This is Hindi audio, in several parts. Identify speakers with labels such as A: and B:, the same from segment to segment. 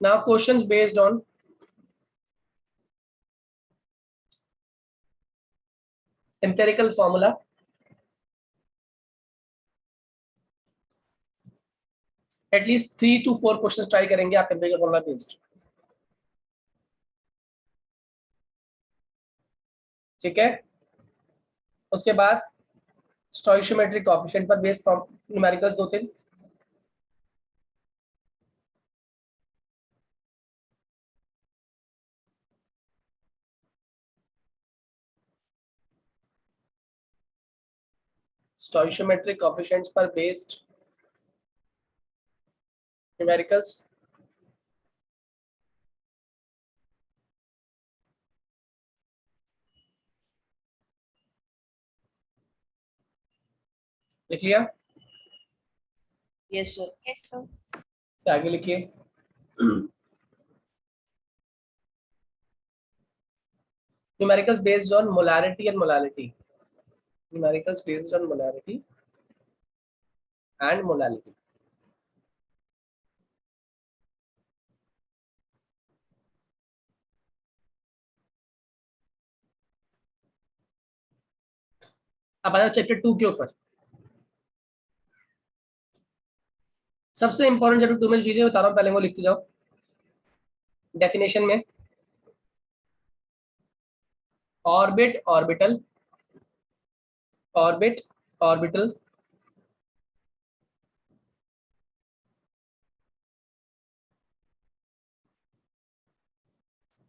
A: Now questions based on empirical formula. At least 3 to 4 questions try करेंगे आप empirical formula based. ठीक है, उसके बाद स्टोइशियोमेट्रिक कोएफिशिएंट पर बेस्ड फॉर्म न्यूमेरिकल्स 2-3, स्टोइशियोमेट्रिक कोएफिशिएंट्स पर बेस्ड न्यूमेरिकल्स, लिख लिया?
B: Yes sir.
C: Yes, sir.
A: से आगे लिखिए। Numericals based on molarity and molality, numericals based on molarity and molality. अब आया चैप्टर 2 के ऊपर। सबसे इंपॉर्टेंट चैप्टर 2 में चीजें बता रहा हूँ, पहले वो लिखते जाओ। डेफिनेशन में orbit, orbital, orbit, orbital,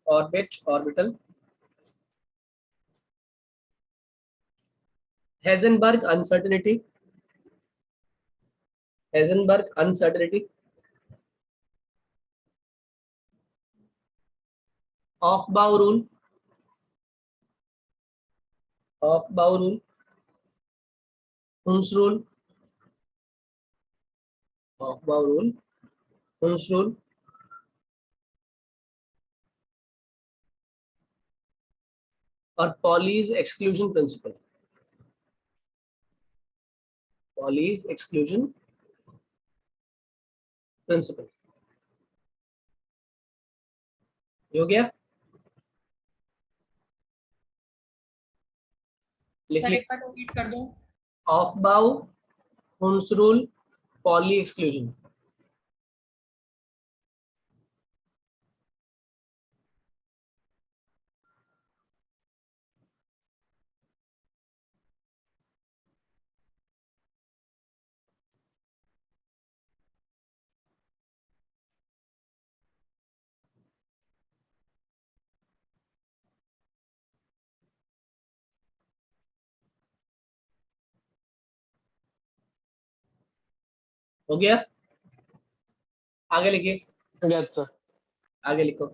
A: orbit, orbital, Heisenberg uncertainty, Heisenberg uncertainty, Aufbau rule, Aufbau rule, Hund's rule, Aufbau rule, Hund's rule, और Pauli's exclusion principle, Pauli's exclusion principle. हो गया? लिख
B: सर
A: ली?
B: एक बार रिपीट कर दो।
A: ऑफ-बाउ, हुंस रूल, पॉली एक्सक्लूजन। हो गया? आगे लिखिए।
D: Yes sir.
A: आगे लिखो।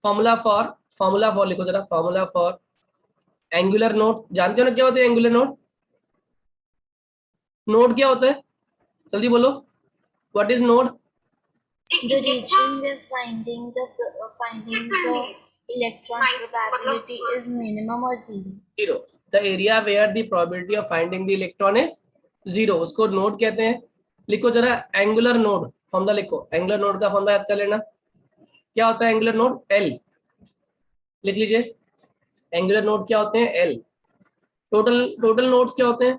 A: फॉर्मूला फॉर लिखो जरा। Formula for angular node. जानते हो ना क्या होता है एंगुलर नोड? नोड क्या होता है? जल्दी बोलो। What is node?
C: The region where finding the electron's probability is minimum or zero.
A: Zero. The area where the probability of finding the electron is zero, उसको नोड कहते हैं। लिखो जरा एंगुलर नोड फॉर्मूला लिखो। एंगुलर नोड का फॉर्मूला याद कर लेना। क्या होता है एंगुलर नोड? एल। लिख लीजिए। एंगुलर नोड क्या होते हैं? एल। टोटल नोड्स क्या होते हैं?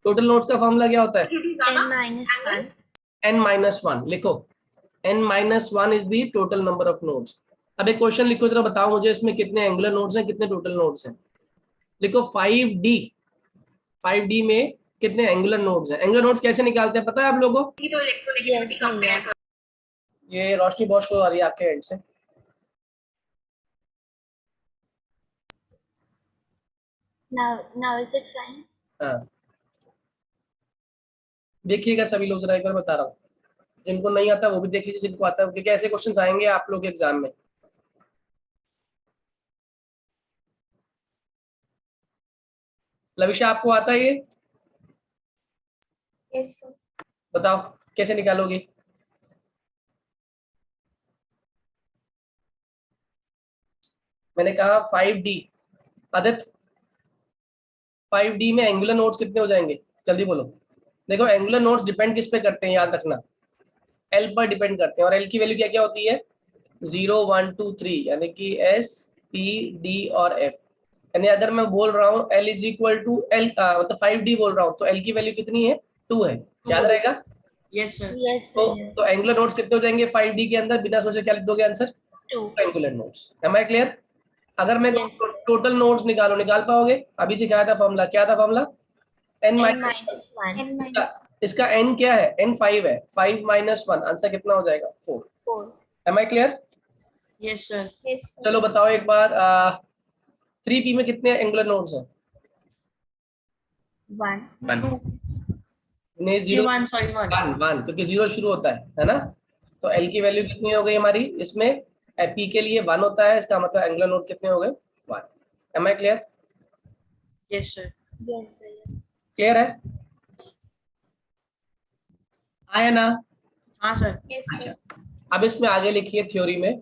A: टोटल नोड्स का फॉर्मूला क्या होता है?
C: n-1.
A: n-1 लिखो। n-1 is the total number of nodes. अब एक क्वेश्चन लिखो जरा, बताओ मुझे इसमें कितने एंगुलर नोड्स हैं, कितने टोटल नोड्स हैं। लिखो 5D। 5D में कितने एंगुलर नोड्स हैं? एंगुलर नोड्स कैसे निकालते हैं पता है आप लोगों को?
C: Yes, भैया.
A: ये रोशनी बहुत शो आ रही है आपके एंड से।
C: Now is it fine?
A: हाँ, देखिएगा सभी लोग जरा, एक बार बता रहा हूँ। जिनको नहीं आता वो भी देख लीजिए, जिनको आता है, क्योंकि ऐसे क्वेश्चंस आएंगे आप लोग एग्जाम में। लविशा आपको आता है ये?
C: Yes, sir.
A: बताओ कैसे निकालोगे? मैंने कहा 5D। आदित्य 5D में एंगुलर नोड्स कितने हो जाएंगे, जल्दी बोलो। देखो एंगुलर नोड्स डिपेंड किस पे करते हैं, याद रखना, L पर डिपेंड करते हैं, और L की वैल्यू क्या क्या होती है, 0 1 2 3, यानी कि S P D और F। यानी अगर मैं बोल रहा हूँ L is equal to L, मतलब 5D बोल रहा हूँ, तो L की वैल्यू कितनी है, 2 है, याद रहेगा।
B: Yes, sir.
C: Yes,
A: तो
C: भैया.
A: तो एंगुलर नोड्स कितने हो जाएंगे 5D के अंदर, बिना सोचे क्या लिख दोगे answer,
C: 2.
A: Angular nodes. Am I clear? अगर मैं
C: Yes.
A: टोटल नोड्स निकालो, निकाल पाओगे? अभी सिखाया था फॉर्मूला, क्या था formula, n
C: N
A: minus
C: minus 1.
A: इसका n क्या है, n 5 है, 5 माइनस 1, आंसर कितना हो जाएगा, 4।
C: 4.
A: Am I clear?
B: Yes, sir.
C: Yes.
A: चलो बताओ एक बार, 3p में कितने एंगुलर नोड्स हैं?
C: 1.
B: 2.
A: नहीं, 0
B: 1, sorry, 1.
A: 1 क्योंकि 0 शुरू होता है ना। तो l की वैल्यू कितनी हो गई हमारी इसमें, p के लिए 1 होता है, इसका मतलब एंगुलर नोड कितने हो गए, 1। Am I clear?
B: Yes, sir.
C: Yes, भैया.
A: क्लियर है, आया ना?
B: हाँ sir.
C: Yes,
A: अच्छा, अब इसमें आगे लिखिए थ्योरी में,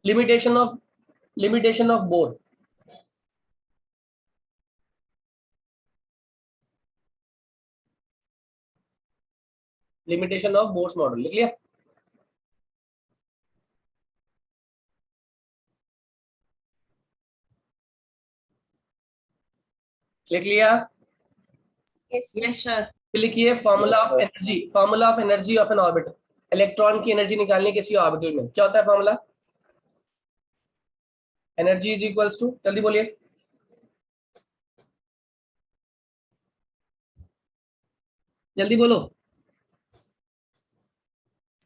A: limitation of Bohr. Limitation of Bohr's model लिख लिया? लिख लिया?
C: Yes.
B: Yes, sir.
A: फिर लिखिए formula of energy of an orbital. Electron की एनर्जी निकालनी किसी ऑर्बिटल में, क्या होता है formula, energy is equals to, जल्दी बोलिए, जल्दी बोलो,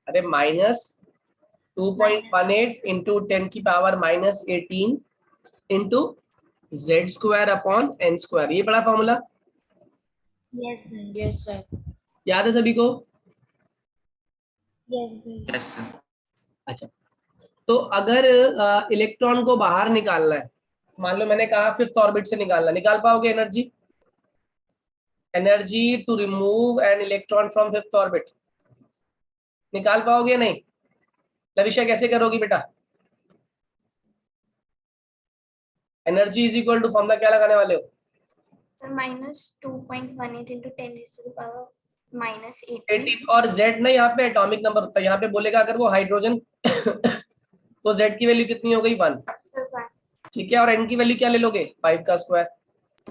A: अरे माइनस 2.18 इंटू 10 की power minus 18 into Z square upon n square, ये बड़ा फॉर्मूला,
C: Yes, भैया.
B: Yes, sir.
A: याद है सभी को?
C: Yes, भैया.
D: Yes, sir.
A: अच्छा, तो अगर इलेक्ट्रॉन को बाहर निकालना है, मान लो मैंने कहा फिफ्थ ऑर्बिट से निकालना, निकाल पाओगे energy to remove an electron from fifth orbit, निकाल पाओगे नहीं? लविशा कैसे करोगी बेटा? Energy is equal to formula क्या लगाने वाले हो,
C: minus 2.18 into 10 raised to the power minus 18.
A: 18, और z ना यहाँ पे एटॉमिक नंबर होता है, यहाँ पे बोलेगा अगर वो हाइड्रोजन तो z की वैल्यू कितनी हो गई, 1, ठीक है, और n की वैल्यू क्या ले लोगे, 5 का स्क्वायर।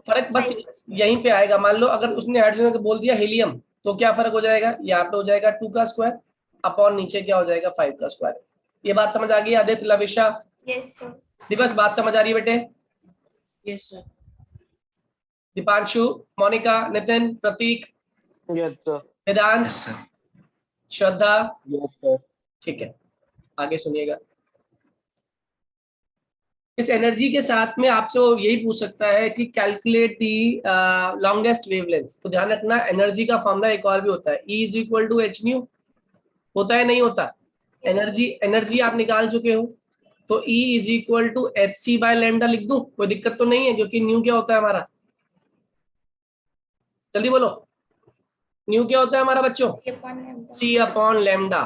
A: फर्क बस यहीं पे आएगा, मान लो अगर उसने हाइड्रोजन को बोल दिया हीलियम, तो क्या फर्क हो जाएगा, यहाँ पे हो जाएगा 2 का स्क्वायर अपॉन नीचे क्या हो जाएगा, 5 का स्क्वायर। ये बात समझ आ गई आदित्य, लविशा,
C: Yes, sir.
A: दिवस, बात समझ आ रही है बेटे?
B: Yes, sir.
A: दीपांशु, मोनिका, नितिन, प्रतीक,
E: Yes, sir.
A: वेदांत,
D: Yes, sir.
A: श्रद्धा,
E: Yes, sir.
A: ठीक है, आगे सुनिएगा। इस एनर्जी के साथ में आपसे वो यही पूछ सकता है कि कैलकुलेट दी लॉन्गेस्ट वेवलेंथ, तो ध्यान रखना एनर्जी का फॉर्मूला एक और भी होता है, E is equal to h nu, होता है नहीं होता? एनर्जी आप निकाल चुके हो, तो E is equal to h c by lambda लिख दूं, कोई दिक्कत तो नहीं है, क्योंकि न्यू क्या होता है हमारा, जल्दी बोलो, न्यू क्या होता है हमारा बच्चों, सी अपॉन लैम्डा।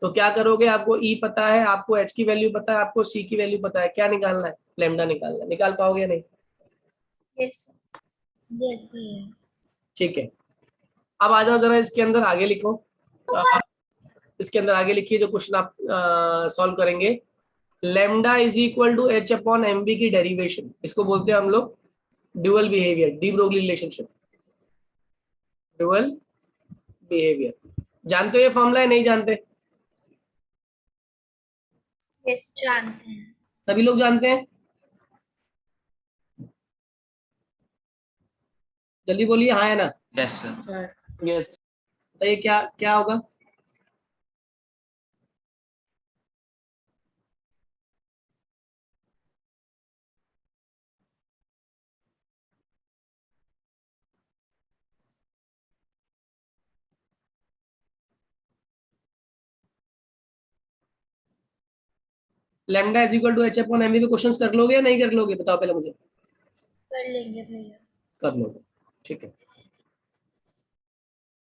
A: तो क्या करोगे, आपको E पता है, आपको H की वैल्यू पता है, आपको C की वैल्यू पता है, क्या निकालना है, लैम्डा निकालना है, निकाल पाओगे नहीं?
C: Yes. Yes, भैया.
A: ठीक है, अब आ जाओ जरा इसके अंदर आगे लिखो, इसके अंदर आगे लिखिए जो क्वेश्चन आप सॉल्व करेंगे। Lambda is equal to h upon m b की डेरिवेशन, इसको बोलते हैं हम लोग dual behaviour, de Broglie relationship, dual behaviour. जानते हो ये फॉर्मूला है, नहीं जानते?
C: Yes, जानते हैं.
A: सभी लोग जानते हैं? जल्दी बोलिए, हाँ है ना?
D: Yes, sir.
B: Sir.
E: Yes.
A: तो ये क्या क्या होगा, lambda is equal to h upon m b पे क्वेश्चंस कर लोगे या नहीं कर लोगे, बताओ पहले मुझे।
C: कर लेंगे भैया.
A: कर लोगे, ठीक है।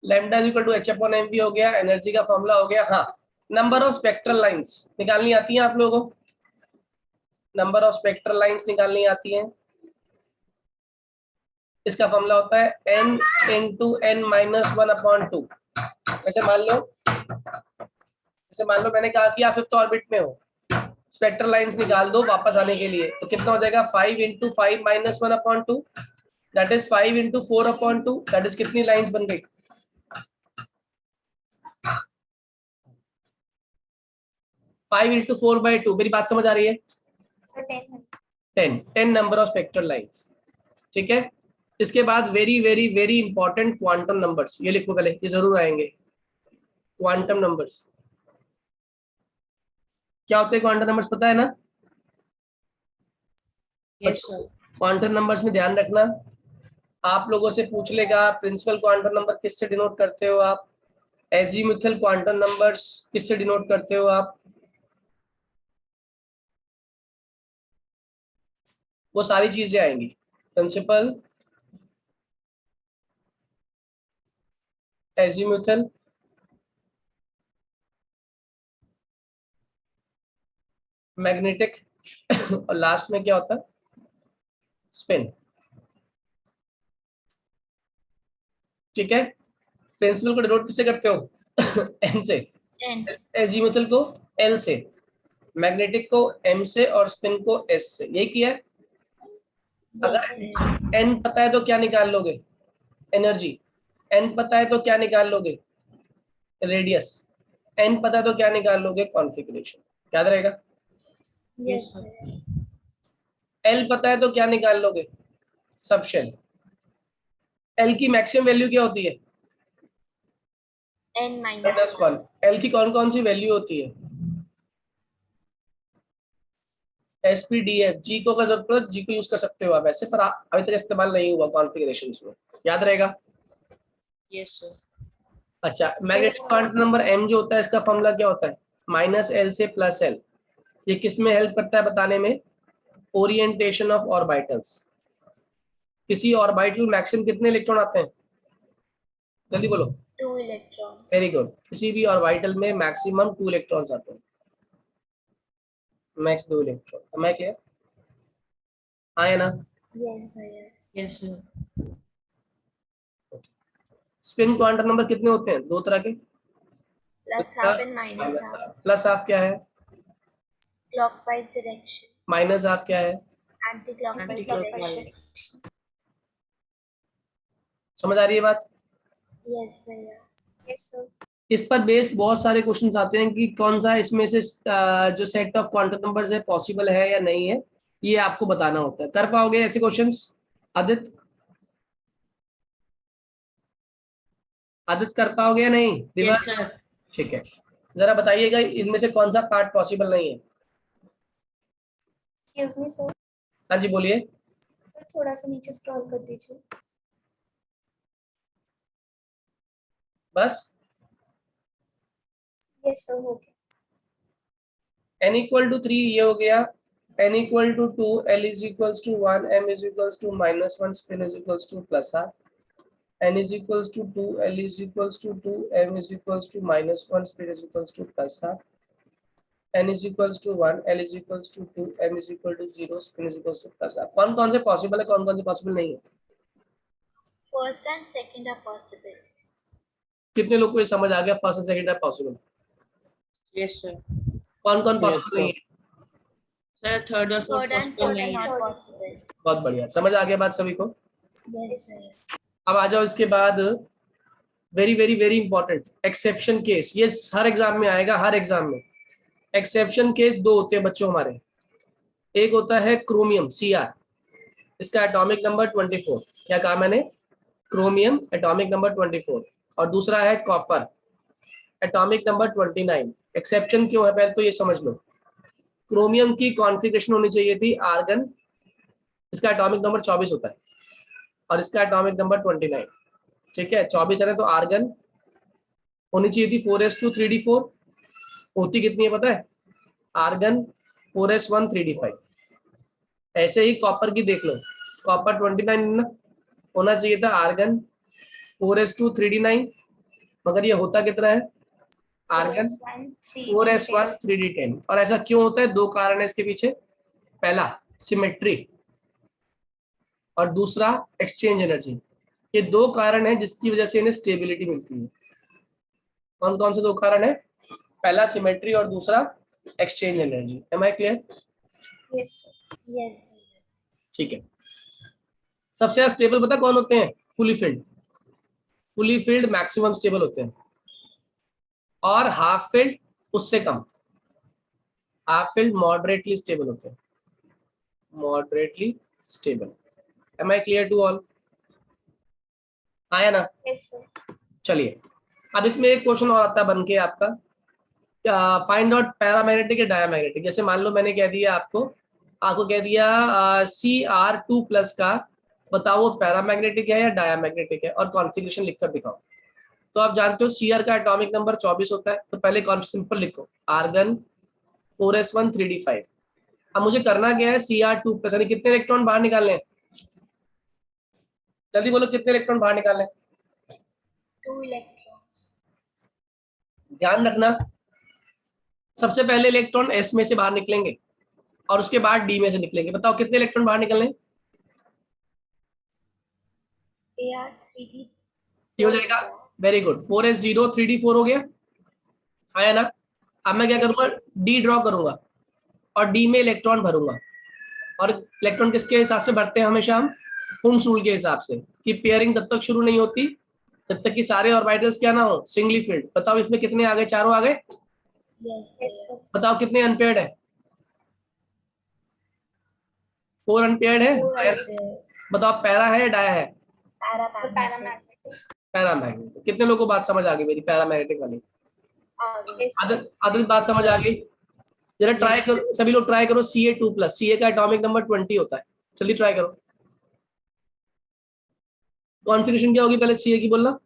A: Lambda is equal to h upon m b हो गया, एनर्जी का फॉर्मूला हो गया। हाँ, नंबर ऑफ स्पेक्ट्रल लाइंस निकालनी आती है आप लोगों को, नंबर ऑफ स्पेक्ट्रल लाइंस निकालनी आती है? इसका फॉर्मूला होता है n इंटू n माइनस 1/2। ऐसे मान लो मैंने कहा कि आप 5th ऑर्बिट में हो, स्पेक्ट्रल लाइंस निकाल दो वापस आने के लिए, तो कितना हो जाएगा 5 into 5 minus 1/2, that is 5 into 4/2, that is कितनी लाइंस बन गई? 5 इंटू 4/2। मेरी बात समझ आ रही है? 10 नंबर ऑफ स्पेक्ट्रल लाइंस। ठीक है, इसके बाद very very very important quantum numbers, ये लिखो पहले, ये जरूर आएंगे। क्वांटम नंबर्स क्या होते हैं? क्वांटम नंबर्स पता है ना?
B: Yes sir.
A: क्वांटम नंबर्स में ध्यान रखना, आप लोगों से पूछ लेगा प्रिंसिपल क्वांटम नंबर किससे डिनोट करते हो आप, एजीमुथल क्वांटम नंबर्स किससे डिनोट करते हो आप, वो सारी चीजें आएंगी। प्रिंसिपल, एजीमुथल, मैग्नेटिक और लास्ट में क्या होता है? स्पिन। ठीक है, प्रिंसिपल को डिनोट किससे करते हो? एन से, एजीमुथल को एल से, मैग्नेटिक को एम से और स्पिन को एस से। यही किया है। अगर एन पता है तो क्या निकाल लोगे? एनर्जी। एन पता है तो क्या निकाल लोगे? रेडियस। एन पता है तो क्या निकाल लोगे? कॉन्फ़िगरेशन। याद रहेगा?
B: Yes sir.
A: एल पता है तो क्या निकाल लोगे? Subshell. एल की मैक्सिमम वैल्यू क्या होती है?
C: n-1।
A: एल की कौन कौन सी वैल्यू होती है? S P D F. जी को अगर जरूरत पड़े जी को यूज कर सकते हो आप ऐसे, पर अभी तक इस्तेमाल नहीं हुआ कॉन्फ़िगरेशन में। याद रहेगा?
B: Yes sir.
A: अच्छा, मैग्नेटिक क्वांटम नंबर m जो होता है, इसका फॉर्मूला क्या होता है? -l से +l। ये किस में हेल्प करता है बताने में? Orientation of orbitals. किसी ऑर्बिटल मैक्सिमम कितने इलेक्ट्रॉन आते हैं? जल्दी बोलो।
C: 2 electrons।
A: Very good. किसी भी ऑर्बिटल में मैक्सिमम 2 इलेक्ट्रॉन्स आते हैं, मैक्स 2 इलेक्ट्रॉन। मैं क्लियर? हाँ या ना?
C: यस भैया।
B: Yes sir.
A: Spin quantum number कितने होते हैं? 2 तरह के,
C: plus half and minus half.
A: Plus half क्या है?
C: Clockwise direction.
A: माइनस हाफ क्या है?
C: Anti clockwise
B: Anti-clockwise।
C: डायरेक्शन।
A: समझ आ रही है बात?
C: यस भैया। Yes sir.
A: इस पर बेस बहुत सारे क्वेश्चंस आते हैं कि कौन सा इसमें से जो सेट ऑफ क्वांटम नंबर्स है पॉसिबल है या नहीं है, ये आपको बताना होता है। कर पाओगे ऐसे क्वेश्चंस? आदित्य, आदित्य कर पाओगे या नहीं?
B: यस
A: दिवाकर?
B: सर।
A: ठीक है, जरा बताइएगा इनमें से कौन सा पार्ट पॉसिबल नहीं है।
C: Excuse me sir.
A: हाँ जी बोलिए।
C: सर थोड़ा सा नीचे स्क्रॉल कर दीजिए।
A: बस
C: यस सर, हो गया।
A: n = 3 ये हो गया, n = 2, l = 1, m = -1, spin + r, n = 2, l = 2, m = -1, spin + r, n = 1, l = 2, m = 0, spin + r। कौन कौन से पॉसिबल है, कौन कौन से पॉसिबल नहीं है?
C: First and second are possible.
A: कितने लोग को ये समझ आ गया? फर्स्ट और सेकंड है पॉसिबल।
B: Yes sir.
A: कौन कौन पॉसिबल नहीं है?
B: सर थर्ड और fourth
C: third and
B: possible
C: fourth
B: नहीं
C: आर
B: है।
C: Not possible.
A: बहुत बढ़िया, समझ आ गया बात सभी को?
C: Yes sir.
A: अब आ जाओ इसके बाद, very very very important exception case. ये हर एग्जाम में आएगा, हर एग्जाम में। एक्सेप्शन केस 2 होते हैं बच्चों हमारे। एक होता है क्रोमियम Cr, इसका एटॉमिक नंबर 24। क्या कहा मैंने? Chromium atomic number 24। और दूसरा है कॉपर, एटॉमिक नंबर 29। एक्सेप्शन क्यों है पहले तो ये समझ लो। क्रोमियम की कॉन्फ़िगरेशन होनी चाहिए थी आर्गन, इसका एटॉमिक नंबर 24 होता है, और इसका एटॉमिक नंबर 29। ठीक है, 24 है ना, तो आर्गन होनी चाहिए थी 4s2 3d4। होती कितनी है पता है? Argon 4s1 3d5। ऐसे ही कॉपर की देख लो, कॉपर 29 ना होना चाहिए था आर्गन 4s2 3d9, मगर ये होता कितना है? Argon 4s1 3d10। और ऐसा क्यों होता है? 2 कारण है इसके पीछे। पहला, सिमेट्री। और दूसरा एक्सचेंज एनर्जी। ये दो कारण है जिसकी वजह से इन्हें स्टेबिलिटी मिलती है। कौन कौन से दो कारण है? पहला सिमेट्री और दूसरा exchange energy. Am I clear?
C: Yes, sir.
D: Yes.
A: ठीक है। सबसे ज्यादा स्टेबल पता कौन होते हैं? Fully filled. Fully filled maximum stable होते हैं, और हाफ फिल्ड उससे कम। हाफ फिल्ड मॉडरेटली स्टेबल होते हैं, moderately stable. Am I clear to all? आया ना?
C: Yes, sir.
A: चलिए, अब इसमें एक क्वेश्चन और आता है बन के आपका, फाइंड आउट पैरामैग्नेटिक या डायमैग्नेटिक। जैसे मान लो मैंने कह दिया आपको कह दिया Cr2+ का बताओ वो पैरामैग्नेटिक है या डायमैग्नेटिक है, और कॉन्फ़िगरेशन लिखकर दिखाओ। तो आप जानते हो Cr का एटॉमिक नंबर 24 होता है, तो पहले सिंपल लिखो, आर्गन 4s1 3d5। अब मुझे करना क्या है? Cr2+, यानी कितने इलेक्ट्रॉन बाहर निकालने हैं? जल्दी बोलो, कितने इलेक्ट्रॉन बाहर निकालने हैं?
C: 2 electrons.
A: ध्यान रखना, सबसे पहले इलेक्ट्रॉन S में से बाहर निकलेंगे और उसके बाद D में से निकलेंगे। बताओ कितने इलेक्ट्रॉन बाहर निकलने?
C: AR3D.
A: ये हो जाएगा, वेरी गुड, 4s0 3d4 हो गया, आया ना? अब मैं क्या
C: Yes,
A: करूंगा? D ड्रॉ करूंगा और D में इलेक्ट्रॉन भरूंगा। और इलेक्ट्रॉन किसके हिसाब से भरते हैं हमेशा? हम हुंस रूल के हिसाब से, कि पेयरिंग तब तक शुरू नहीं होती जब तक कि सारे ऑर्बिटल्स क्या ना हो, सिंगली फिल्ड। बताओ इसमें कितने आ गए? चारों आ गए।
D: Yes.
C: Yes, sir.
A: बताओ कितने अनपेयर्ड है? 4 अनपेयर्ड है।
C: 4
D: Pair.
A: बताओ पैरा है या डाया है?
D: Paramagnetic.
C: paramagnetic.
A: पैरामैग्नेटिक। कितने लोगों को बात समझ आ गई मेरी पैरामैग्नेटिक वाली?
C: Yes, sir.
A: आदत आदत बात समझ आ गई? जरा ट्राई करो, सभी लोग ट्राई करो, Ca2+। Ca का एटॉमिक नंबर 20 होता है, जल्दी ट्राई करो। कॉन्फ़िगरेशन क्या होगी? पहले Ca की बोलना।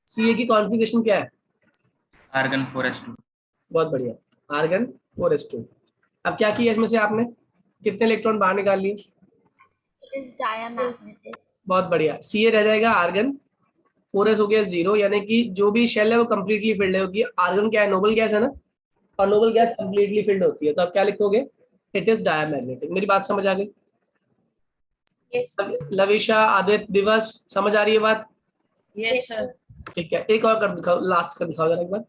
A: Ca की कॉन्फ़िगरेशन क्या है?
E: Argon 4s2।
A: बहुत बढ़िया, आर्गन 4s2। अब क्या किया इसमें से आपने? कितने इलेक्ट्रॉन बाहर निकाल लिए?
D: It is diamagnetic.
A: बहुत बढ़िया, Ca रह जाएगा, आर्गन 4s हो गया 0, यानी कि जो भी शेल है वो कंप्लीटली फिल्ड है, क्योंकि आर्गन क्या है? नोबल गैस है ना, और नोबल गैस कंप्लीटली फिल्ड होती है। तो आप क्या लिखोगे? It is diamagnetic. मेरी बात समझ आ गई?
C: Yes, sir.
A: लविशा, आदित्य, दिवस, समझ आ रही है बात?
B: Yes, sir.
A: ठीक है, एक और कर दिखाओ, लास्ट कर दिखाओ जरा एक बार।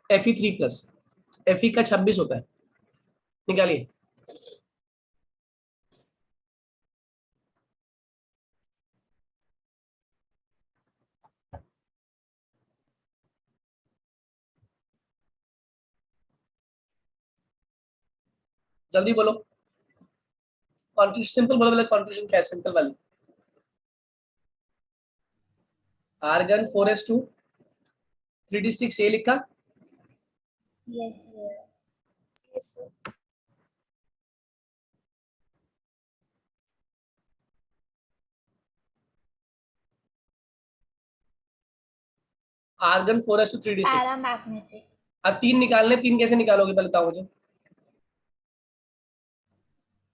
A: Fe3+, Fe का 26 होता है, निकालिए। जल्दी बोलो, कॉन्फ़िगरेशन सिंपल बोलो, पहले कॉन्फ़िगरेशन क्या है सिंपल वाली? आर्गन 4s2 3d6 ये लिखा।
D: Yes. Pair.
C: Yes, sir.
A: Argon 4s2 3d6।
D: Paramagnetic.
A: अब 3 निकालने, 3 कैसे निकालोगे पहले बताओ मुझे?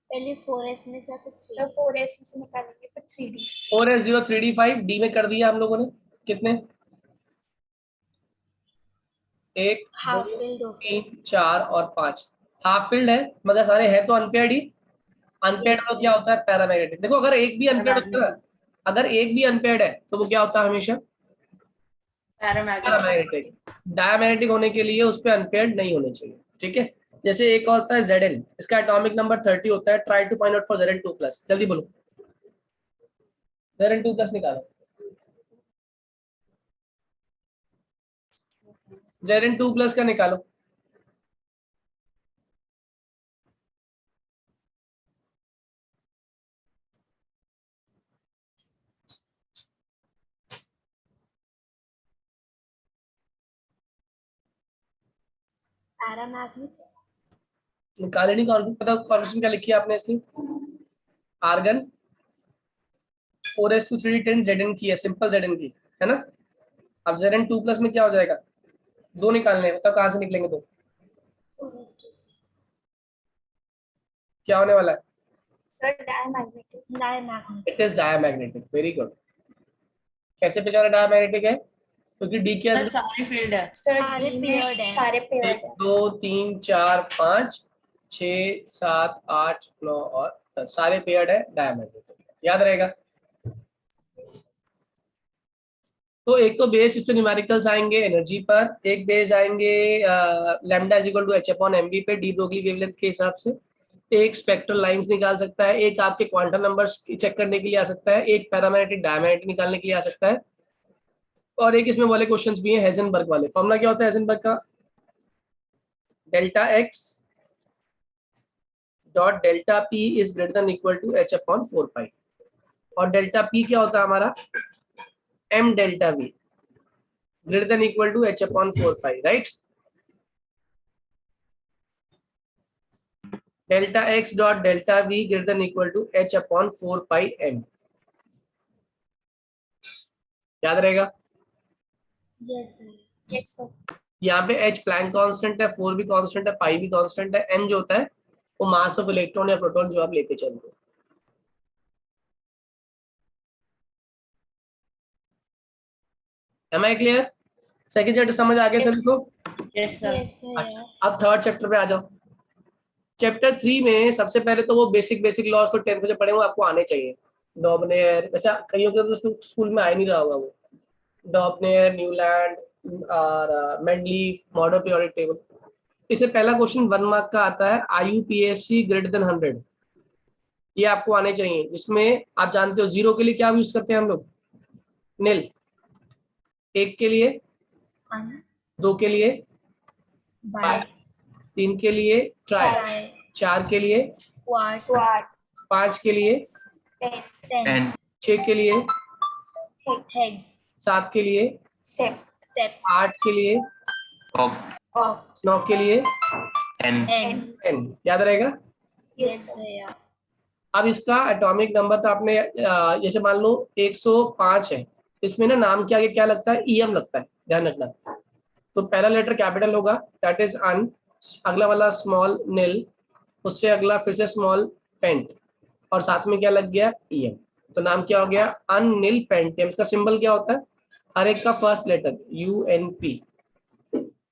D: पहले 4s में से फिर 3.
C: तो 4s में से निकालेंगे फिर 3D.
A: 4s0 3d5 D में कर दिया हम लोगों ने। कितने? 1
D: Half
A: 2
D: filled होके.
A: 3 4 और 5 हाफ फील्ड है, मगर सारे हैं तो अनपेयर्ड ही। अनपेयर्ड तो क्या होता है? पैरामैग्नेटिक। देखो अगर एक भी अनपेयर्ड होता है, अगर एक भी अनपेयर्ड है तो वो क्या होता है? हमेशा
B: Paramagnetic.
A: पैरामैग्नेटिक। डायमैग्नेटिक होने के लिए उस पे अनपेयर्ड नहीं होने चाहिए, ठीक है? जैसे एक और होता है Zn, इसका एटॉमिक नंबर 30 होता है। Try to find out for Zn2+। जल्दी बोलो, Zn2+ निकालो। Zn2+ का निकालो।
D: Paramagnetic.
A: निकाले नहीं? पता कॉन्फ़िगरेशन क्या लिखी है आपने इसकी? आर्गन 4s2 3d10 Zn की है, सिंपल Zn की है ना। अब Zn2+ में क्या हो जाएगा? 2 निकालने हैं, बताओ कहाँ से निकलेंगे? 2
D: 4s2.
A: क्या होने वाला है?
C: Sir, diamagnetic.
D: Diamagnetic.
A: It is diamagnetic. Very good. कैसे पहचाना डायमैग्नेटिक है? क्योंकि डी के
B: Sir,
A: अंदर
B: सारी field है.
C: Sir,
D: सारे
C: D में
D: paired हैं.
C: सारे paired
A: 1
C: हैं.
A: 2 3 4 5 6, 7, 8, 9 और 10 सारे पेयर्ड है डायमैग्नेटिक, याद रहेगा। तो एक तो बेस इस पे न्यूमेरिकल्स आएंगे एनर्जी पर, एक बेस आएंगे lambda is equal to h upon m b पे डी ब्रोगली वेवलेंथ के हिसाब से, एक स्पेक्ट्रल लाइंस निकाल सकता है, एक आपके क्वांटम नंबर्स चेक करने के लिए आ सकता है, एक पैरामैग्नेटिक डायमैग्नेटिक निकालने के लिए आ सकता है, और एक इसमें वाले क्वेश्चंस भी हैं हेजनबर्ग वाले। फॉर्मूला क्या होता है हेजनबर्ग का? Delta x dot delta p is greater than equal to h upon 4 pi, और डेल्टा पी क्या होता है हमारा? M delta v greater than equal to h upon 4 pi, right. Delta x dot delta v greater than equal to h upon 4 pi m, याद रहेगा।
D: Yes, भैया.
C: Yes, sir.
A: यहाँ पे एच प्लैंक कांस्टेंट है, 4 भी कांस्टेंट है, पाई भी कांस्टेंट है, एम जो होता है वो मास ऑफ इलेक्ट्रॉन या प्रोटॉन जो आप लेके चलते हो। Am I clear? Second chapter समझ आ गया
C: Yes.
A: सभी को?
B: Yes, sir.
D: Yes, भैया.
A: अब थर्ड चैप्टर पे आ जाओ। चैप्टर 3 में सबसे पहले तो वो बेसिक लॉस तो 10th में पढ़े हुए आपको आने चाहिए। डॉबनेयर, वैसे कईयों के तो स्कूल में आ ही नहीं रहा होगा वो। डॉबनेयर, न्यूलैंड और मेंडलीफ, मॉडल पीरियोडिक टेबल। इससे पहला क्वेश्चन 1 मार्क का आता है, IUPAC ग्रेटर देन 100, ये आपको आने चाहिए, जिसमें आप जानते हो जीरो के लिए क्या यूज करते हैं हम लोग? नील। एक के लिए,
D: One.
A: दो के लिए,
D: By.
A: 3 के लिए ट्राई,
D: Try.
A: 4 के लिए,
D: Quart.
C: Quad.
A: 5 के लिए,
C: 10.
D: 10.
E: 10,
A: 6 के लिए,
C: Hex.
D: Hex.
A: 7 के लिए,
C: Sept.
D: Sept.
A: 8 के लिए,
E: oct,
D: Oct.
A: 9 के लिए,
E: n,
D: N.
A: 10, याद रहेगा।
C: Yes,
D: Yes,
C: sir.
D: भैया.
A: अब इसका एटॉमिक नंबर तो आपने जैसे मान लो 105 है, इसमें ना नाम के आगे क्या लगता है? EM लगता है, ध्यान रखना। तो पहला लेटर कैपिटल होगा, दैट इज अन, अगला वाला स्मॉल नील, उससे अगला फिर से स्मॉल पेंट, और साथ में क्या लग गया? EM। तो नाम क्या हो गया? अननील पेंटियम। इसका सिंबल क्या होता है? हर एक का फर्स्ट लेटर UNP,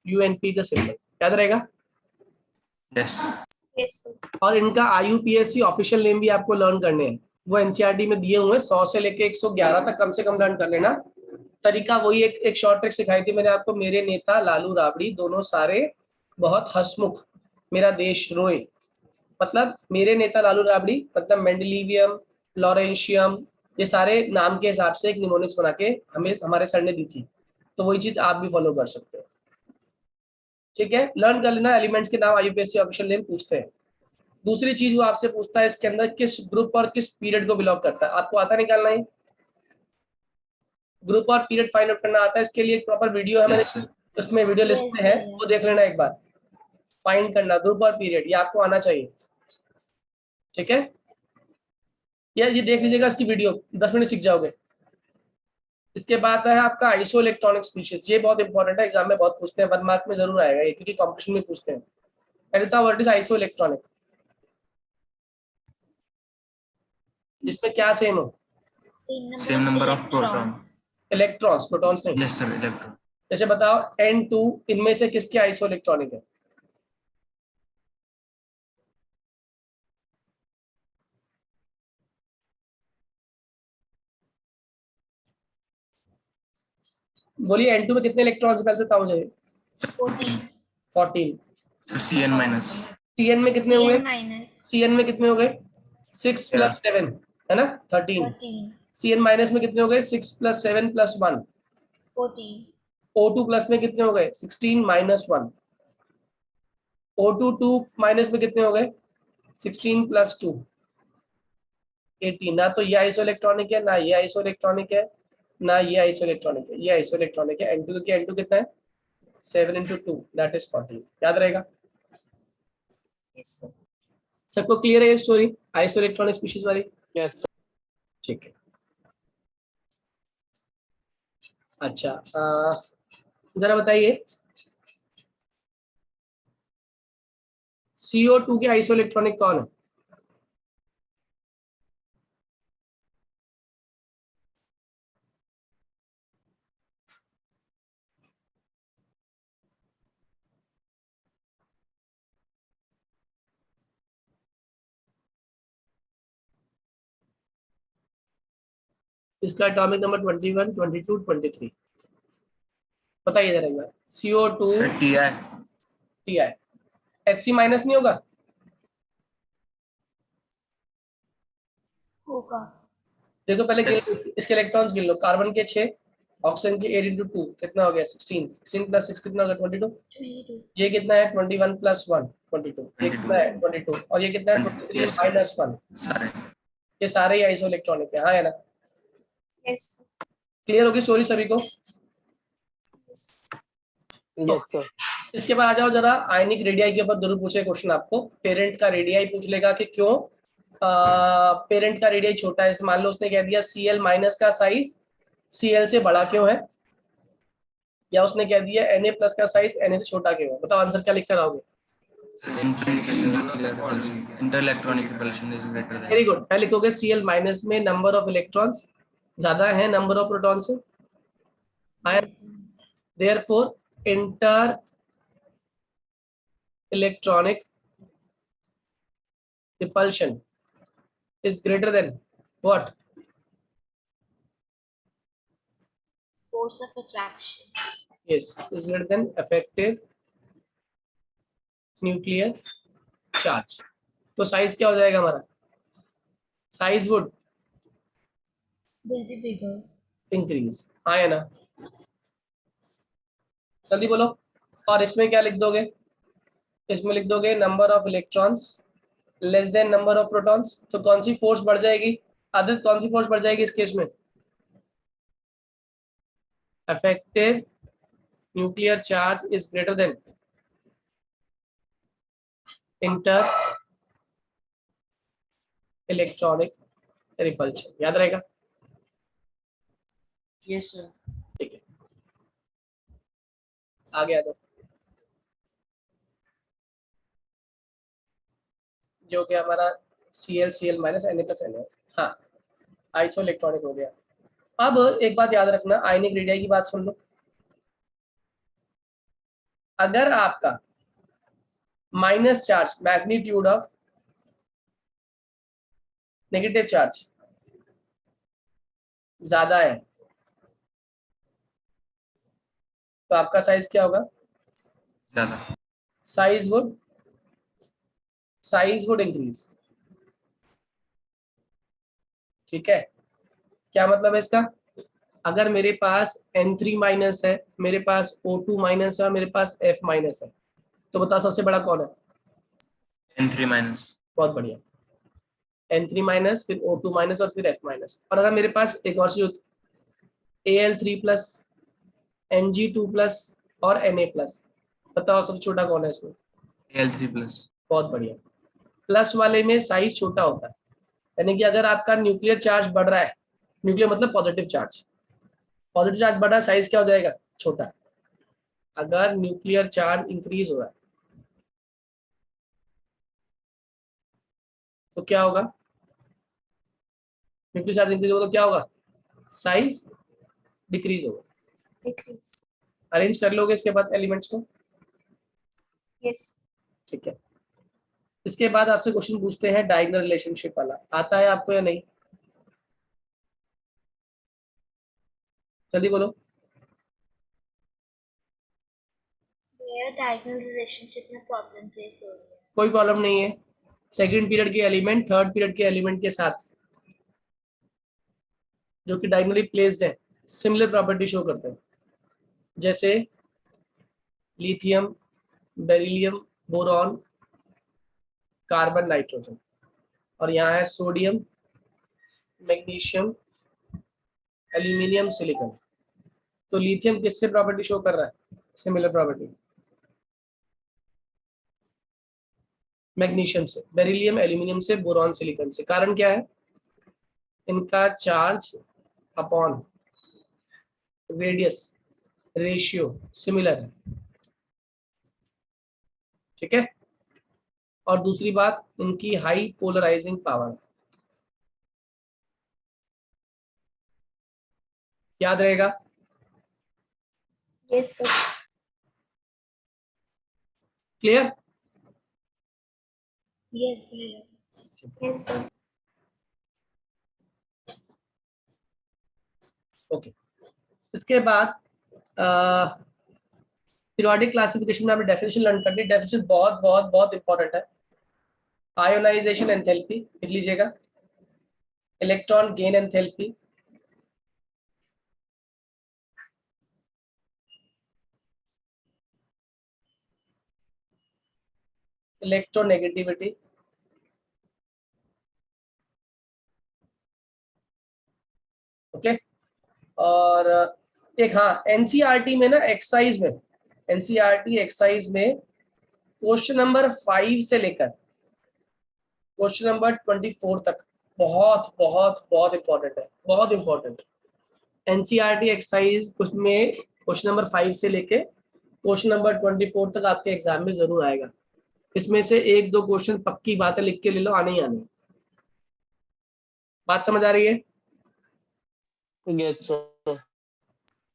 A: UNP का सिंबल, याद रहेगा।
E: yes,
C: Yes, sir.
A: और इनका IUPAC ऑफिशियल नेम भी आपको लर्न करने हैं, वो NCERT में दिए हुए हैं, 100 से लेके 111 तक कम से कम लर्न कर लेना। तरीका वही, एक शॉर्ट ट्रिक सिखाई थी मैंने आपको, मेरे नेता लालू राबड़ी दोनों सारे बहुत हंसमुख, मेरा देश रोए, मतलब मेरे नेता लालू राबड़ी मतलब मेंडेलिवियम, लॉरेंशियम, ये सारे नाम के हिसाब से एक निमोनिक्स बना के हमें हमारे सर ने दी थी, तो वही चीज आप भी फॉलो कर सकते हो। ठीक है, लर्न कर लेना, एलिमेंट्स के नाम IUPAC ऑफिशियल नेम पूछते हैं। दूसरी चीज वो आपसे पूछता है इसके अंदर किस ग्रुप और किस पीरियड को बिलोंग करता है, आपको आता निकालना है। ग्रुप और पीरियड फाइंड आउट करना आता है, इसके लिए एक प्रॉपर वीडियो है मेरे,
E: yes, sir.
A: उसमें वीडियो लिस्ट
D: Yes,
A: में है,
D: भैया.
A: वो देख लेना एक बार। फाइंड करना ग्रुप और पीरियड, ये आपको आना चाहिए, ठीक है। ये देख लीजिएगा इसकी वीडियो, 10 मिनट सीख जाओगे। इसके बाद है आपका आइसो इलेक्ट्रॉनिक स्पीशीज, ये बहुत इंपॉर्टेंट है, एग्जाम में बहुत पूछते हैं, 1 मार्क में जरूर आएगा ये, क्योंकि कॉम्पिटिशन में पूछते हैं। एडिटा व्हाट इज आइसो इलेक्ट्रॉनिक, जिसमें क्या सेम हो?
D: Same number
E: Same
D: of
E: number of
D: electrons.
A: Electrons, protons नहीं।
E: yes, sir, electron,
A: जैसे बताओ N2, इनमें से किसके आइसो इलेक्ट्रॉनिक है? बोलिए N2 में कितने इलेक्ट्रॉन्स पहले से बताओ मुझे।
D: 14.
A: 14।
E: so Cn minus,
A: Cn में कितने हुए?
D: Cn minus.
A: Cn में कितने हो गए? 6
E: Yeah.
A: + 7 है ना, 13।
D: 13.
A: Cn माइनस में कितने हो गए? 6 + 7 + 1।
D: 14.
A: O2 प्लस में कितने हो गए? 16 - 1। O2 2 माइनस में कितने हो गए? 16 + 2 18। ना तो ये आइसो इलेक्ट्रॉनिक है, ना ये आइसो इलेक्ट्रॉनिक है, ना ये आइसो इलेक्ट्रॉनिक है, ये आइसो इलेक्ट्रॉनिक है। N2 की N2 कितना है? 7 × 2 दैट इज 14, याद रहेगा।
C: Yes, sir.
A: सबको क्लियर है ये स्टोरी आइसो इलेक्ट्रॉनिक स्पीशीज वाली?
F: Yes.
A: ठीक है। अच्छा जरा बताइए CO2 के आइसो इलेक्ट्रॉनिक कौन है? इसका एटॉमिक नंबर 21, 22, 23 बताइए जरा एक बार। CO2
E: sir Ti
A: Ti Sc minus नहीं होगा?
D: होगा।
A: देखो पहले
E: Yes.
A: इसके इलेक्ट्रॉन्स गिन लो। कार्बन के 6, ऑक्सीजन के 8 × 2 कितना हो गया? 16। 16 + 6 कितना होगा? 22।
D: 22.
A: ये कितना है? 21 + 1 22। ये कितना है? 22। और ये कितना है? 23
E: Yes.
A: - 1।
E: Sorry.
A: ये सारे ही आइसो इलेक्ट्रॉनिक है, हाँ है ना?
C: Yes.
A: क्लियर होगी स्टोरी सभी को?
C: Yes.
F: Yes sir.
A: इसके बाद आ जाओ जरा आयनिक रेडियाई के ऊपर जरूर पूछे क्वेश्चन आपको। पेरेंट का रेडियाई पूछ लेगा कि क्यों पेरेंट का रेडियाई छोटा है। मान लो उसने कह दिया Cl- का साइज Cl से बड़ा क्यों है, या उसने कह दिया Na+ का साइज Na से छोटा क्यों है। बताओ आंसर क्या लिख कर आओगे?
E: Inter-electronic repulsion is greater than.
A: Very good. क्या लिखोगे? Cl- में नंबर ऑफ इलेक्ट्रॉन्स ज्यादा है नंबर ऑफ प्रोटॉन से।
D: Yes.
A: Therefore inter electronic repulsion is greater than what?
D: Force of attraction.
A: Yes, is greater than effective nuclear charge. तो साइज क्या हो जाएगा हमारा? Size would
D: Will be bigger.
A: Increase, हाँ है ना? जल्दी बोलो। और इसमें क्या लिख दोगे? इसमें लिख दोगे number of electrons less than number of protons. तो कौन सी फोर्स बढ़ जाएगी? आदित्य कौन सी फोर्स बढ़ जाएगी इस केस में? effective nuclear charge is greater than inter electronic repulsion। याद रहेगा?
B: Yes, sir.
A: ठीक है, आगे आ जाओ। जो कि हमारा Cl - Na+Na। हाँ, आइसो इलेक्ट्रॉनिक हो गया। अब एक बात याद रखना, आयनिक रेडियाई की बात सुन लो। अगर आपका minus charge magnitude of negative charge ज्यादा है तो आपका साइज क्या होगा?
E: ज़्यादा।
A: Size would increase. ठीक है, क्या मतलब है इसका? अगर मेरे पास N3- है, मेरे पास O2- है, मेरे पास F- है, तो बताओ सबसे बड़ा कौन है?
E: N3-.
A: बहुत बढ़िया। N3- फिर O2- और फिर F-। और अगर मेरे पास एक और चीज Al3+, Mg2+ और Na+, बताओ सबसे छोटा कौन है इसमें?
E: Al3+.
A: बहुत बढ़िया। प्लस वाले में साइज छोटा होता है, यानी कि अगर आपका न्यूक्लियर चार्ज बढ़ रहा है, न्यूक्लियर मतलब पॉजिटिव चार्ज बढ़ रहा है, साइज क्या हो जाएगा? छोटा। अगर न्यूक्लियर चार्ज इंक्रीज हो रहा है तो क्या होगा? न्यूक्लियर चार्ज इंक्रीज होगा तो क्या होगा? साइज डिक्रीज होगा।
C: Decrease.
A: अरेंज कर लोगे इसके बाद एलिमेंट्स को?
C: Yes.
A: ठीक है। इसके बाद आपसे क्वेश्चन पूछते हैं डायगोनल रिलेशनशिप वाला। आता है आपको या नहीं? जल्दी बोलो।
D: Where diagonal relationship में problem face हो रही है.
A: कोई प्रॉब्लम नहीं है। सेकंड पीरियड के एलिमेंट थर्ड पीरियड के एलिमेंट के साथ जो कि डायगोनली प्लेस्ड है सिमिलर प्रॉपर्टी शो करते हैं, जैसे lithium, beryllium, boron, carbon, nitrogen. और यहाँ है सोडियम, मैग्नीशियम, एल्यूमिनियम, सिलिकॉन। तो लिथियम किससे प्रॉपर्टी शो कर रहा है? Similar property. मैग्नीशियम से, बेरिलियम, एल्यूमिनियम से, बोरॉन, सिलिकॉन से। कारण क्या है? इनका charge upon radius ratio similar है। ठीक है। और दूसरी बात, इनकी हाई पोलराइजिंग पावर। याद रहेगा?
C: Yes, sir.
A: Clear?
D: Yes, clear.
C: Yes, sir.
A: Okay, इसके बाद पीरियोडिक क्लासिफिकेशन में आपने डेफिनेशन लर्न कर ली। डेफिनेशन बहुत बहुत बहुत इंपॉर्टेंट है। आयोनाइजेशन एंथैल्पी लिख लीजिएगा, electron gain enthalpy, electronegativity, okay. और एक हाँ, एनसीईआरटी में ना एक्सरसाइज में, एनसीईआरटी एक्सरसाइज में क्वेश्चन नंबर 5 से लेकर क्वेश्चन नंबर 24 तक बहुत बहुत बहुत इंपॉर्टेंट है, बहुत इंपॉर्टेंट। एनसीईआरटी एक्सरसाइज में क्वेश्चन नंबर 5 से लेके क्वेश्चन नंबर 24 तक आपके एग्जाम में जरूर आएगा। इसमें से एक दो क्वेश्चन पक्की बात है, लिख के ले लो, आने ही आने। बात समझ आ रही है?
F: Yes, sir.